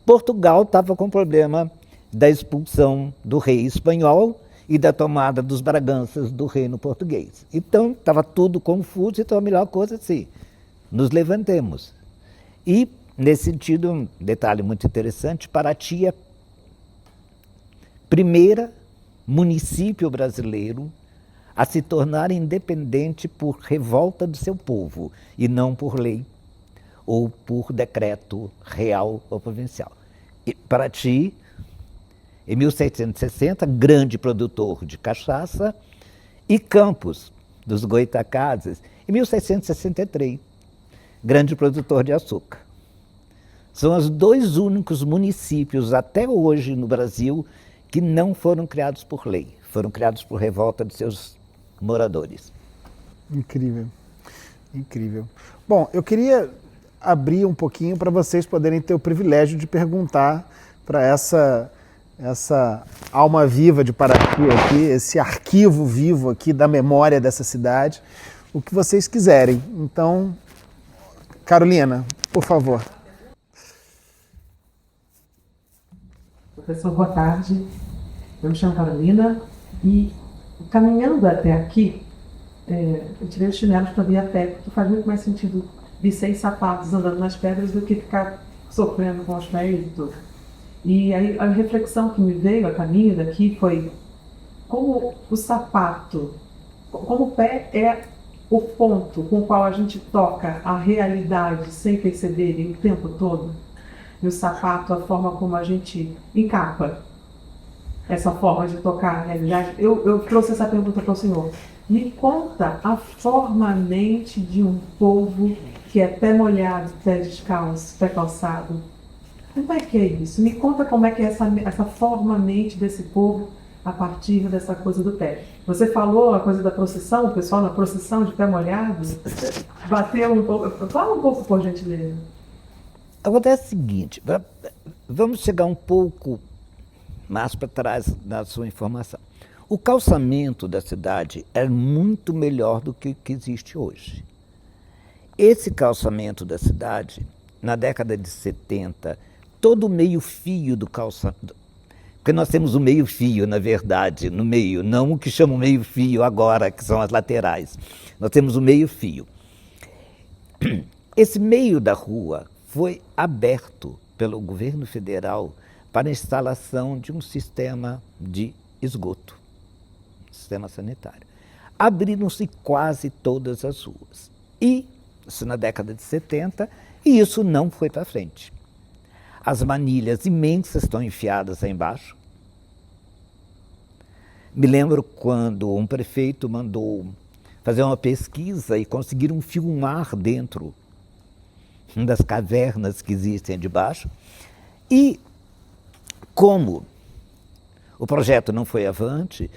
Speaker 2: Portugal estava com o problema da expulsão do rei espanhol e da tomada dos Braganças do reino português. Então, estava tudo confuso, então a melhor coisa é assim, nos levantemos. E, nesse sentido, um detalhe muito interessante, Paraty é primeiro município brasileiro a se tornar independente por revolta do seu povo, e não por lei ou por decreto real ou provincial. E Paraty, em 1760, grande produtor de cachaça, e Campos, dos Goitacazes, em 1663, grande produtor de açúcar. São os dois únicos municípios até hoje no Brasil que não foram criados por lei, foram criados por revolta de seus moradores.
Speaker 1: Incrível, incrível. Bom, eu queria abrir um pouquinho para vocês poderem ter o privilégio de perguntar para essa alma viva de Paraty aqui, esse arquivo vivo aqui da memória dessa cidade, o que vocês quiserem. Então, Carolina, por favor.
Speaker 3: Professor, boa tarde. Eu me chamo Carolina e, caminhando até aqui, eu tirei os chinelos para vir a pé, porque faz muito mais sentido vir sem sapatos andando nas pedras do que ficar sofrendo com os pés e tudo. E aí a reflexão que me veio a caminho daqui foi como o sapato, como o pé é o ponto com o qual a gente toca a realidade sem perceber o tempo todo. E o sapato, a forma como a gente encapa essa forma de tocar a realidade. Eu trouxe essa pergunta para o senhor. Me conta a forma-mente de um povo que é pé molhado, pé descalço, pé calçado. Como é que é isso? Me conta como é que é essa forma-mente desse povo a partir dessa coisa do pé. Você falou a coisa da procissão, o pessoal na procissão de pé molhado, bateu um pouco. Fala um pouco, por gentileza.
Speaker 2: Acontece o seguinte, vamos chegar um pouco mais para trás da sua informação. O calçamento da cidade é muito melhor do que o que existe hoje. Esse calçamento da cidade, na década de 70, todo o meio-fio do calçamento, porque nós temos o meio-fio, na verdade, no meio, não o que chamam meio-fio agora, que são as laterais. Nós temos o meio-fio. Esse meio da rua foi aberto pelo governo federal para a instalação de um sistema de esgoto, sistema sanitário. Abriram-se quase todas as ruas. E, isso na década de 70, e isso não foi para frente. As manilhas imensas estão enfiadas aí embaixo. Me lembro quando um prefeito mandou fazer uma pesquisa e conseguiram filmar dentro das cavernas que existem debaixo. E, como o projeto não foi avante,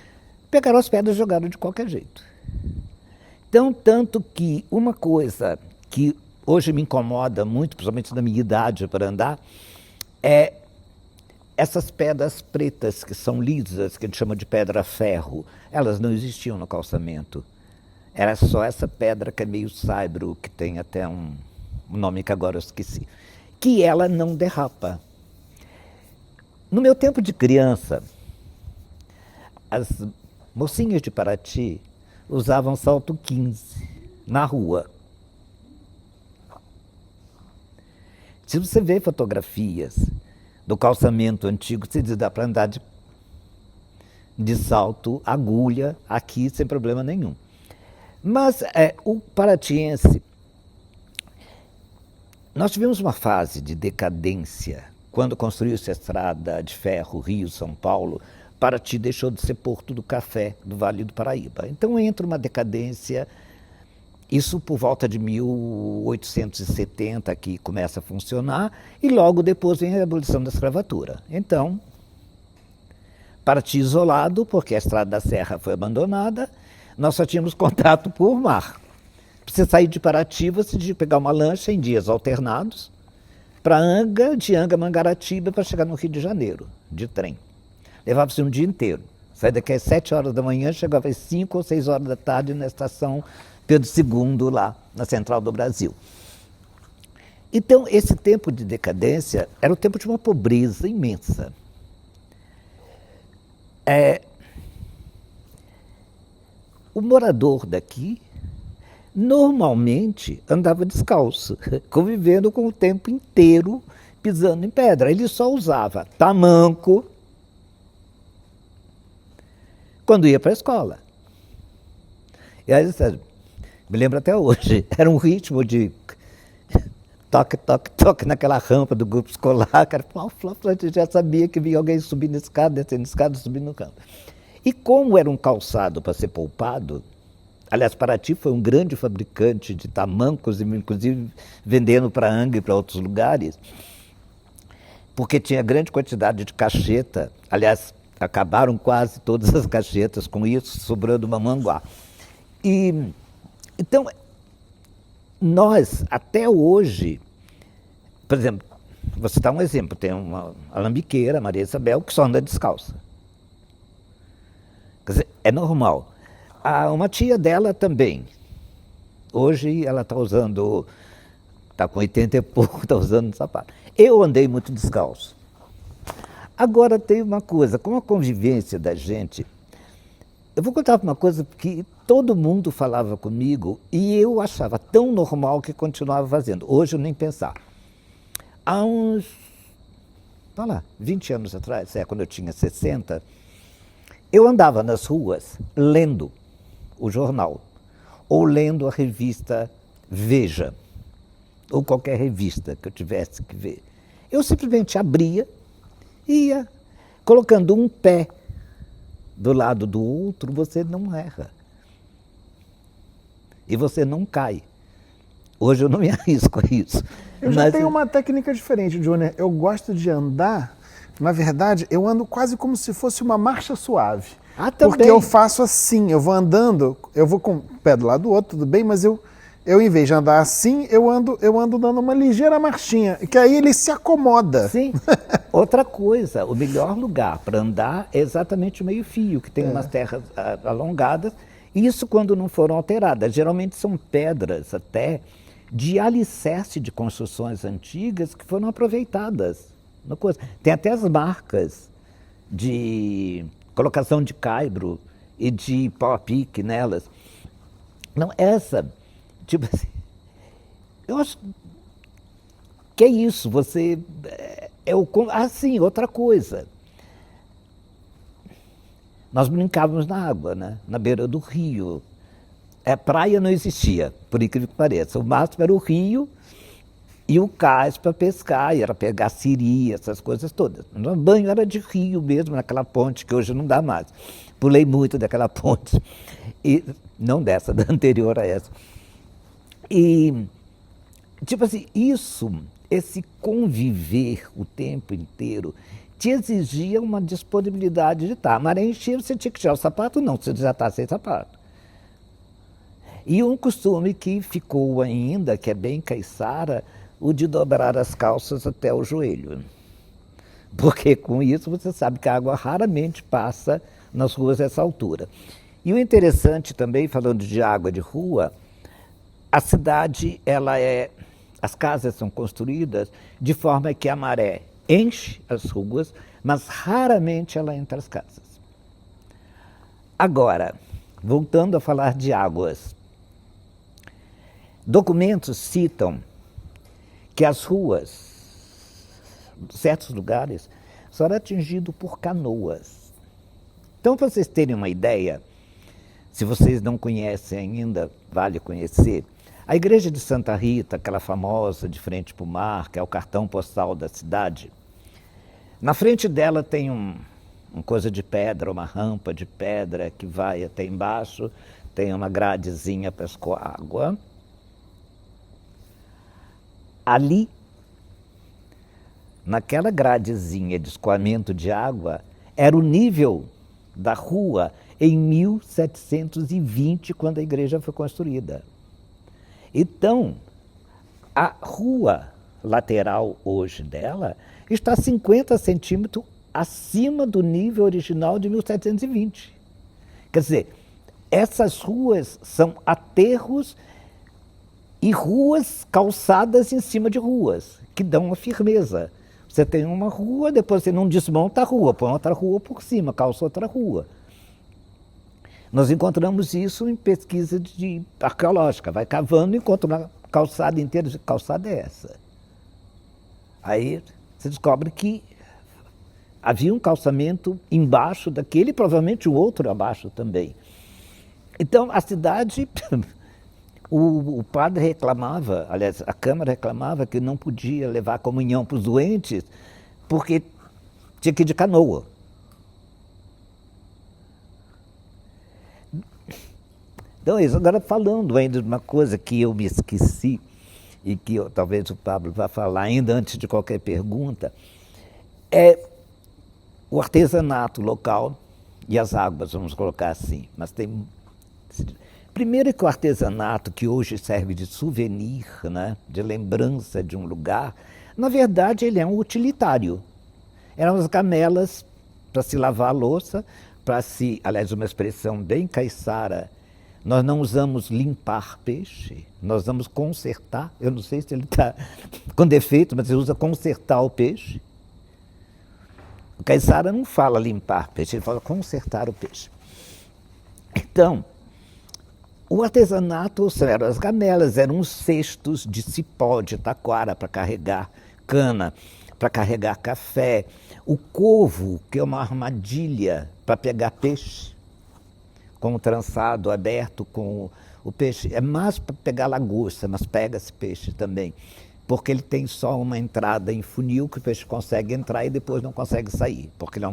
Speaker 2: pegaram as pedras e jogaram de qualquer jeito. Então, tanto que uma coisa que hoje me incomoda muito, principalmente na minha idade para andar, é essas pedras pretas que são lisas, que a gente chama de pedra-ferro. Elas não existiam no calçamento. Era só essa pedra que é meio saibro, que tem até um nome que agora eu esqueci, que ela não derrapa. No meu tempo de criança, as mocinhas de Paraty usavam salto 15 na rua. Se você vê fotografias do calçamento antigo, você diz, dá para andar de salto, agulha, aqui sem problema nenhum. Mas o paratiense, Nós tivemos uma fase de decadência quando construiu-se a estrada de ferro Rio-São Paulo. Paraty deixou de ser porto do café do Vale do Paraíba. Então entra uma decadência, isso por volta de 1870 que começa a funcionar, e logo depois vem a abolição da escravatura. Então, Paraty isolado, porque a estrada da Serra foi abandonada, nós só tínhamos contato por mar. Para você sair de Paraty, você tinha que pegar uma lancha em dias alternados para Anga, de Anga a Mangaratiba, para chegar no Rio de Janeiro, de trem. Levava-se um dia inteiro. Saía daqui às 7 horas da manhã, chegava às 5 ou 6 horas da tarde na estação Pedro II, lá na Central do Brasil. Então, esse tempo de decadência era o tempo de uma pobreza imensa. O morador daqui normalmente andava descalço, convivendo com o tempo inteiro pisando em pedra. Ele só usava tamanco quando ia para a escola. E aí, me lembro até hoje, era um ritmo de toque, toque, toque naquela rampa do grupo escolar, cara, já sabia que vinha alguém subindo a escada, descendo a escada, subindo no campo. E como era um calçado para ser poupado, aliás, Paraty foi um grande fabricante de tamancos, inclusive vendendo para Angra e para outros lugares, porque tinha grande quantidade de cacheta. Aliás, acabaram quase todas as cachetas com isso, sobrando Mamanguá. E, então, nós, até hoje, por exemplo, vou citar um exemplo, tem uma alambiqueira, Maria Isabel, que só anda descalça. Quer dizer, é normal. Uma tia dela também. Hoje ela está usando, está com 80 e pouco, está usando sapato. Eu andei muito descalço. Agora tem uma coisa, com a convivência da gente, eu vou contar uma coisa que todo mundo falava comigo e eu achava tão normal que continuava fazendo. Hoje eu nem pensar. Há uns, 20 anos atrás, quando eu tinha 60, eu andava nas ruas lendo o jornal, ou lendo a revista Veja, ou qualquer revista que eu tivesse que ver. Eu simplesmente abria e ia colocando um pé do lado do outro, você não erra. E você não cai. Hoje eu não me arrisco a isso.
Speaker 1: Eu já tenho uma técnica diferente, Johnny. Eu gosto de andar, na verdade, eu ando quase como se fosse uma marcha suave. Porque eu faço assim, eu vou andando, eu vou com o pé do lado do outro, tudo bem, mas eu em vez de andar assim, eu ando dando uma ligeira marchinha, que aí ele se acomoda.
Speaker 2: Sim. Outra coisa, o melhor lugar para andar é exatamente o meio-fio, que tem umas terras alongadas, isso quando não foram alteradas. Geralmente são pedras até de alicerce de construções antigas que foram aproveitadas. Tem até as marcas de colocação de caibro e de pau-a-pique nelas. Não, essa, tipo assim, eu acho que é isso, você, sim, outra coisa. Nós brincávamos na água, né? Na beira do rio. Praia não existia, por incrível que pareça. O máximo era o rio e o cais para pescar, e era pegar siri, essas coisas todas. O banho era de rio mesmo, naquela ponte que hoje não dá mais. Pulei muito daquela ponte, e não dessa, da anterior a essa. E, tipo assim, esse conviver o tempo inteiro, te exigia uma disponibilidade de estar. A maré enchia, você tinha que tirar o sapato? Não, você já está sem sapato. E um costume que ficou ainda, que é bem caiçara, o de dobrar as calças até o joelho. Porque com isso você sabe que a água raramente passa nas ruas dessa altura. E o interessante também, falando de água de rua, a cidade, as casas são construídas de forma que a maré enche as ruas, mas raramente ela entra as casas. Agora, voltando a falar de águas, documentos citam que as ruas, certos lugares, só eram atingidos por canoas. Então, para vocês terem uma ideia, se vocês não conhecem ainda, vale conhecer, A igreja de Santa Rita, aquela famosa de frente para o mar, que é o cartão postal da cidade, na frente dela tem uma coisa de pedra, uma rampa de pedra que vai até embaixo, tem uma gradezinha para escoar água. Ali, naquela gradezinha de escoamento de água, era o nível da rua em 1720, quando a igreja foi construída. Então, a rua lateral hoje dela está 50 centímetros acima do nível original de 1720. Quer dizer, essas ruas são aterros e ruas calçadas em cima de ruas, que dão uma firmeza. Você tem uma rua, depois você não desmonta a rua, põe outra rua por cima, calça outra rua. Nós encontramos isso em pesquisa arqueológica. Vai cavando e encontra uma calçada inteira. Que calçada é essa? Aí você descobre que havia um calçamento embaixo daquele e provavelmente o outro abaixo também. Então a cidade, o padre reclamava, aliás, a Câmara reclamava que não podia levar comunhão para os doentes porque tinha que ir de canoa. Então, isso. Agora, falando ainda de uma coisa que eu me esqueci e que talvez o Pablo vá falar ainda antes de qualquer pergunta, é o artesanato local e as águas, vamos colocar assim. Mas tem... Primeiro é que o artesanato, que hoje serve de souvenir, né, de lembrança de um lugar, na verdade ele é um utilitário. Eram as gamelas para se lavar a louça, aliás, uma expressão bem caiçara. Nós não usamos limpar peixe, nós vamos consertar. Eu não sei se ele está com defeito, mas ele usa consertar o peixe. O caiçara não fala limpar peixe, ele fala consertar o peixe. Então, o artesanato, eram as gamelas, eram os cestos de cipó, de taquara para carregar cana, para carregar café. O covo, que é uma armadilha para pegar peixe, com o trançado aberto, com o peixe. É mais para pegar lagosta, mas pega-se peixe também, porque ele tem só uma entrada em funil que o peixe consegue entrar e depois não consegue sair, porque ele é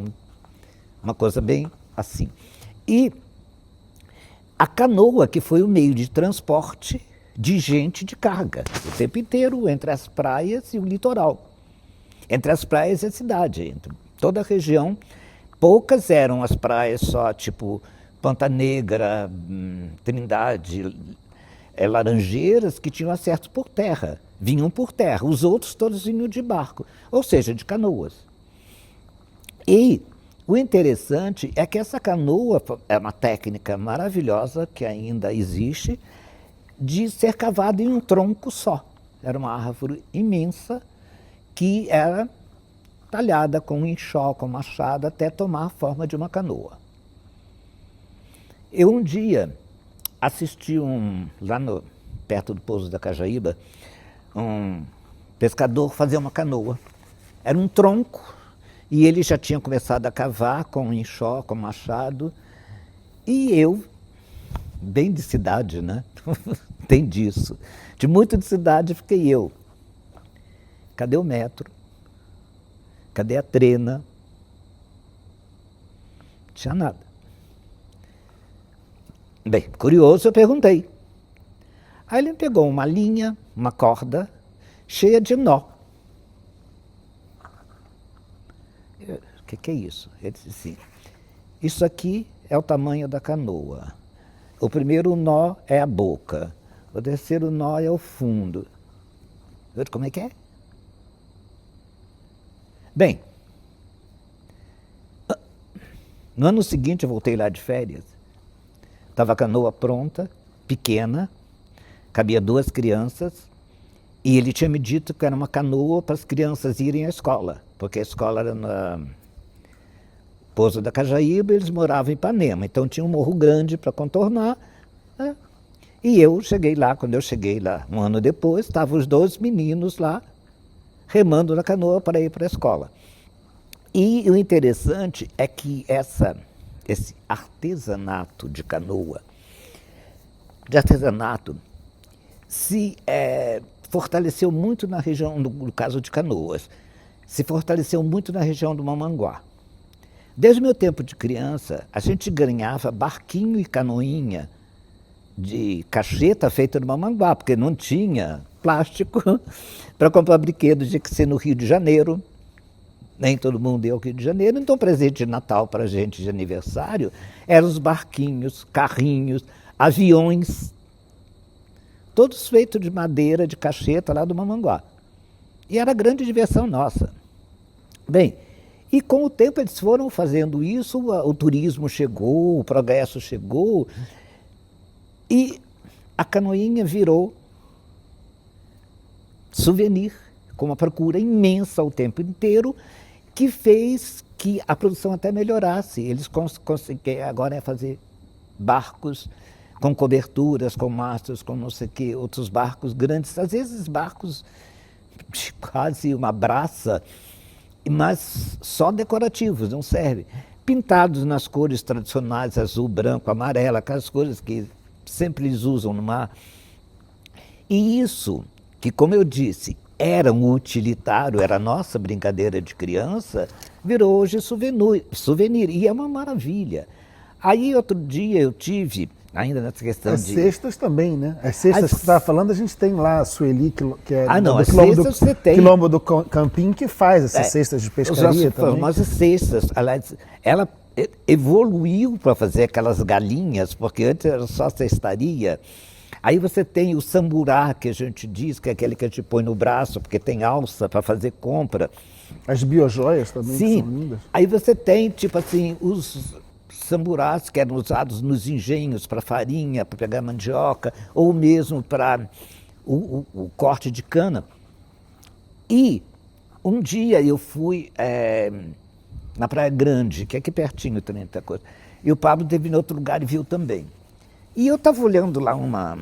Speaker 2: uma coisa bem assim. E a canoa, que foi o meio de transporte de gente de carga, o tempo inteiro, entre as praias e o litoral. Entre as praias e a cidade, entre toda a região. Poucas eram as praias só, tipo Ponta Negra, Trindade, Laranjeiras, que tinham acesso por terra, vinham por terra. Os outros todos vinham de barco, ou seja, de canoas. E o interessante é que essa canoa é uma técnica maravilhosa que ainda existe, de ser cavada em um tronco só. Era uma árvore imensa que era talhada com enxó, com machado, até tomar a forma de uma canoa. Eu um dia assisti lá perto do Pouso da Cajaíba, um pescador fazer uma canoa. Era um tronco e ele já tinha começado a cavar com enxó, com machado. E eu, bem de cidade, né? Tem disso. De muito de cidade fiquei eu. Cadê o metro? Cadê a trena? Não tinha nada. Bem, curioso, eu perguntei. Aí ele pegou uma linha, uma corda, cheia de nó. O que é isso? Ele disse assim, isso aqui é o tamanho da canoa. O primeiro nó é a boca, o terceiro nó é o fundo. Eu disse, como é que é? Bem, no ano seguinte eu voltei lá de férias. Estava a canoa pronta, pequena, cabia 2 crianças, e ele tinha me dito que era uma canoa para as crianças irem à escola, porque a escola era no Pouso da Cajaíba e eles moravam em Ipanema, então tinha um morro grande para contornar, né? E eu cheguei lá, quando eu cheguei lá, um ano depois, estavam os 2 meninos lá, remando na canoa para ir para a escola. E o interessante é que esse artesanato de canoa, se fortaleceu muito na região, no caso de Canoas, se fortaleceu muito na região do Mamanguá. Desde o meu tempo de criança, a gente ganhava barquinho e canoinha de cacheta feita no Mamanguá, porque não tinha plástico para comprar brinquedos, tinha que ser no Rio de Janeiro. Nem todo mundo ia ao Rio de Janeiro, então presente de Natal para a gente de aniversário eram os barquinhos, carrinhos, aviões, todos feitos de madeira, de cacheta lá do Mamanguá. E era grande diversão nossa. Bem, e com o tempo eles foram fazendo isso, o turismo chegou, o progresso chegou, e a canoinha virou souvenir, com uma procura imensa o tempo inteiro, que fez que a produção até melhorasse. Eles conseguiram agora fazer barcos com coberturas, com mastros, com não sei o quê, outros barcos grandes, às vezes barcos de quase uma braça, mas só decorativos, não serve. Pintados nas cores tradicionais, azul, branco, amarelo, aquelas cores que sempre eles usam no mar. E isso, que como eu disse, era um utilitário, era a nossa brincadeira de criança, virou hoje souvenir, e é uma maravilha. Aí outro dia eu tive, ainda nessa questão
Speaker 1: As
Speaker 2: de...
Speaker 1: cestas também, né? As cestas que você estava falando, a gente tem lá a Sueli, que é
Speaker 2: não,
Speaker 1: do
Speaker 2: as
Speaker 1: quilombo
Speaker 2: cestas você tem.
Speaker 1: Quilombo do Campim, que faz essas cestas de pescaria também.
Speaker 2: As famosas cestas, aliás, ela evoluiu para fazer aquelas galinhas, porque antes era só cestaria. Aí você tem o samburá, que a gente diz, que é aquele que a gente põe no braço, porque tem alça para fazer compra.
Speaker 1: As biojoias também,
Speaker 2: Sim.
Speaker 1: que são lindas.
Speaker 2: Aí você tem, tipo assim, os samburás que eram usados nos engenhos para farinha, para pegar mandioca, ou mesmo para o corte de cana. E um dia eu fui na Praia Grande, que é aqui pertinho também, muita coisa. E o Pablo teve em outro lugar e viu também. E eu estava olhando lá uma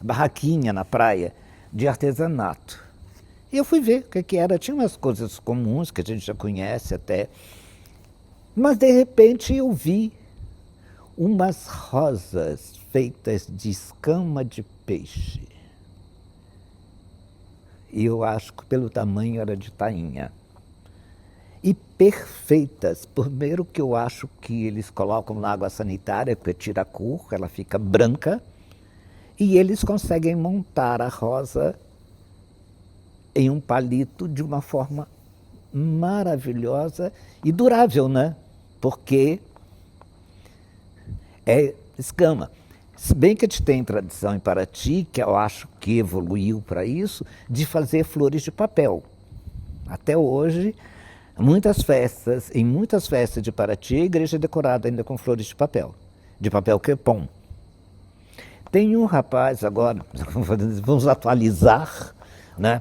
Speaker 2: barraquinha na praia de artesanato. E eu fui ver o que era. Tinha umas coisas comuns que a gente já conhece até. Mas, de repente, eu vi umas rosas feitas de escama de peixe. E eu acho que pelo tamanho era de tainha. E perfeitas. Primeiro que eu acho que eles colocam na água sanitária, porque tira a cor, ela fica branca. E eles conseguem montar a rosa em um palito de uma forma maravilhosa e durável, né? Porque é escama. Se bem que a gente tem tradição em Paraty, que eu acho que evoluiu para isso, de fazer flores de papel. Até hoje, em muitas festas de Paraty, a igreja é decorada ainda com flores de papel crepom. Tem um rapaz agora, vamos atualizar, né?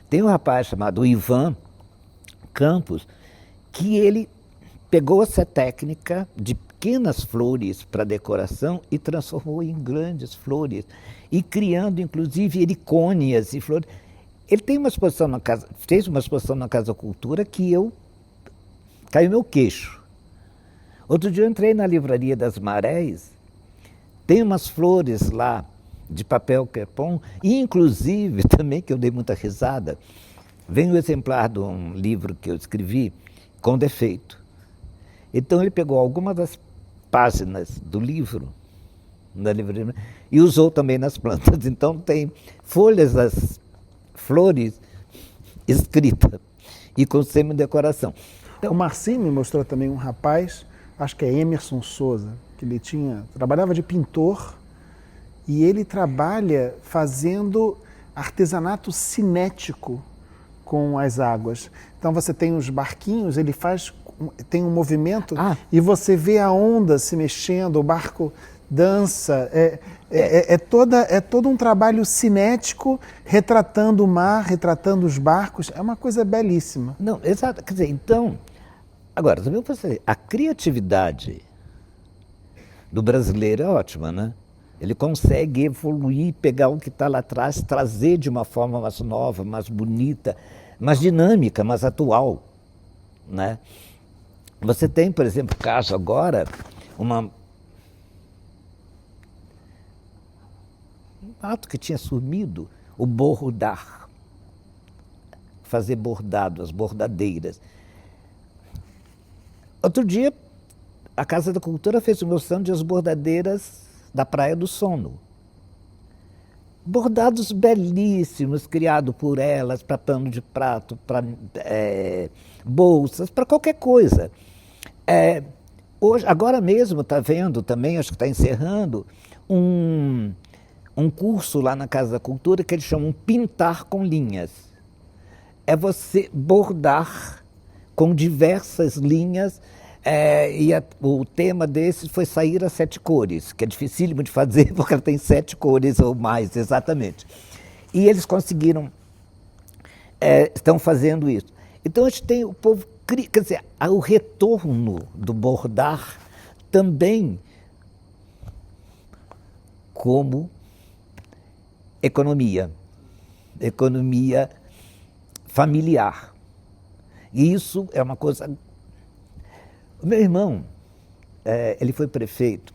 Speaker 2: Tem um rapaz chamado Ivan Campos, que ele pegou essa técnica de pequenas flores para decoração e transformou em grandes flores, e criando inclusive helicônias e flores. Ele tem uma exposição na casa, fez uma exposição na Casa Cultura que caiu meu queixo. Outro dia eu entrei na Livraria das Marés, tem umas flores lá de papel crepom, e inclusive também, que eu dei muita risada, vem um exemplar de um livro que eu escrevi com defeito. Então ele pegou algumas das páginas do livro, da livraria, e usou também nas plantas. Então tem folhas das flores escritas e com semi-decoração.
Speaker 1: Então, o Marcinho me mostrou também um rapaz, acho que é Emerson Souza, que ele trabalhava de pintor, e ele trabalha fazendo artesanato cinético com as águas. Então você tem os barquinhos, ele tem um movimento e você vê a onda se mexendo, o barco dança. É todo um trabalho cinético, retratando o mar, retratando os barcos. É uma coisa belíssima.
Speaker 2: Não, exato. Quer dizer, então, agora, também você, a criatividade do brasileiro é ótima, né? Ele consegue evoluir, pegar o que está lá atrás, trazer de uma forma mais nova, mais bonita, mais dinâmica, mais atual, né? Você tem, por exemplo, caso agora, ato que tinha sumido, o bordar. Fazer bordado, as bordadeiras. Outro dia, a Casa da Cultura fez uma moção de as bordadeiras da Praia do Sono. Bordados belíssimos, criados por elas, para pano de prato, para bolsas, para qualquer coisa. Hoje, agora mesmo está vendo também, acho que está encerrando, um curso lá na Casa da Cultura que eles chamam Pintar com Linhas. É você bordar com diversas linhas, o tema desse foi Sair às 7 cores, que é dificílimo de fazer porque ela tem 7 cores ou mais, exatamente. E eles conseguiram, estão fazendo isso. Então a gente tem o povo, quer dizer, o retorno do bordar também como economia familiar. E isso é uma coisa... O meu irmão, ele foi prefeito,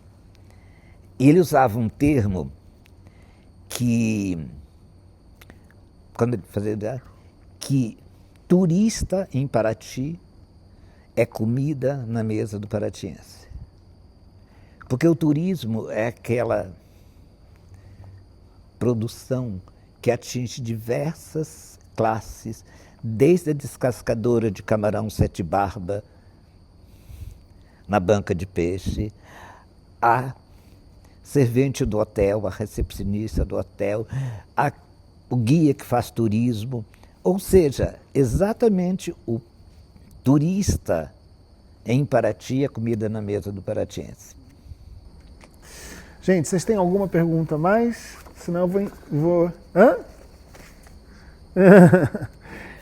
Speaker 2: e ele usava um termo que, quando ele fazia, que turista em Paraty é comida na mesa do paratiense. Porque o turismo é aquela produção que atinge diversas classes, desde a descascadora de camarão sete barba, na banca de peixe, a servente do hotel, a recepcionista do hotel, o guia que faz turismo, ou seja, exatamente o turista em Paraty, a comida na mesa do paratiense.
Speaker 1: Gente, vocês têm alguma pergunta a mais? Senão eu vou... Hã?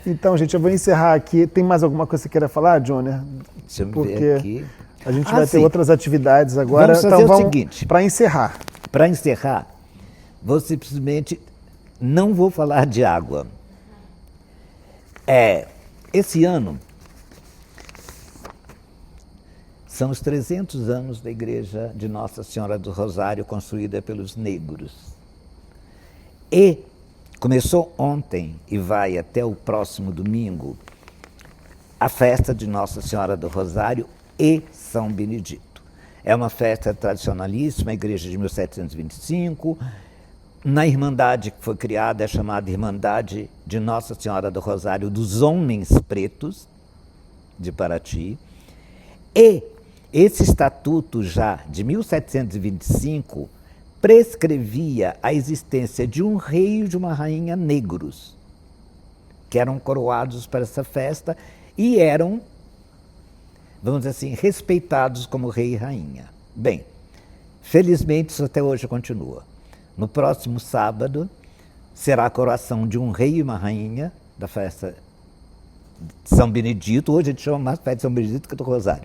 Speaker 1: Então, gente, eu vou encerrar aqui. Tem mais alguma coisa que você queira falar, Júnior?
Speaker 2: Deixa eu
Speaker 1: Porque
Speaker 2: ver aqui.
Speaker 1: A gente vai ter outras atividades agora.
Speaker 2: Vamos fazer o seguinte.
Speaker 1: Para encerrar.
Speaker 2: Para encerrar, vou simplesmente... Não vou falar de água. Esse ano são os 300 anos da Igreja de Nossa Senhora do Rosário, construída pelos negros. E começou ontem e vai até o próximo domingo a festa de Nossa Senhora do Rosário e São Benedito. É uma festa tradicionalíssima, a igreja de 1725, na Irmandade que foi criada, é chamada Irmandade de Nossa Senhora do Rosário dos Homens Pretos, de Paraty, e esse estatuto já de 1725 prescrevia a existência de um rei e de uma rainha negros, que eram coroados para essa festa e eram, vamos dizer assim, respeitados como rei e rainha. Bem, felizmente isso até hoje continua. No próximo sábado será a coroação de um rei e uma rainha da festa de São Benedito. Hoje a gente chama mais festa de São Benedito que do Rosário.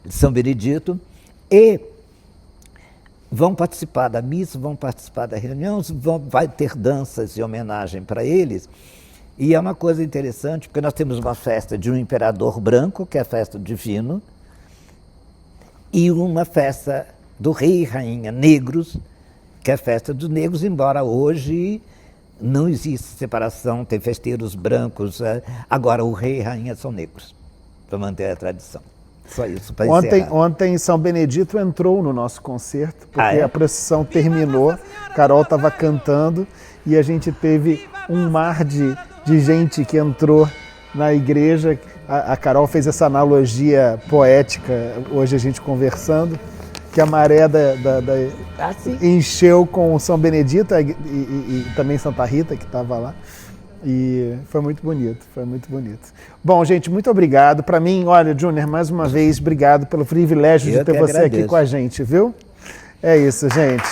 Speaker 2: De São Benedito. E vão participar da missa, vão participar da reunião, vai ter danças em homenagem para eles. E é uma coisa interessante, porque nós temos uma festa de um imperador branco, que é a festa do divino, e uma festa do rei e rainha negros, que é a festa dos negros, embora hoje não exista separação, tem festeiros brancos. Agora, o rei e a rainha são negros, para manter a tradição. Só isso, para encerrar.
Speaker 1: Ontem São Benedito entrou no nosso concerto, porque a procissão terminou, Carol estava cantando, e a gente teve um mar de gente que entrou na igreja. A Carol fez essa analogia poética, hoje a gente conversando, que a maré encheu com São Benedito e também Santa Rita, que estava lá. E foi muito bonito, foi muito bonito. Bom, gente, muito obrigado. Para mim, olha, Júnior, mais uma vez, obrigado pelo privilégio de ter você aqui com a gente, viu? É isso, gente.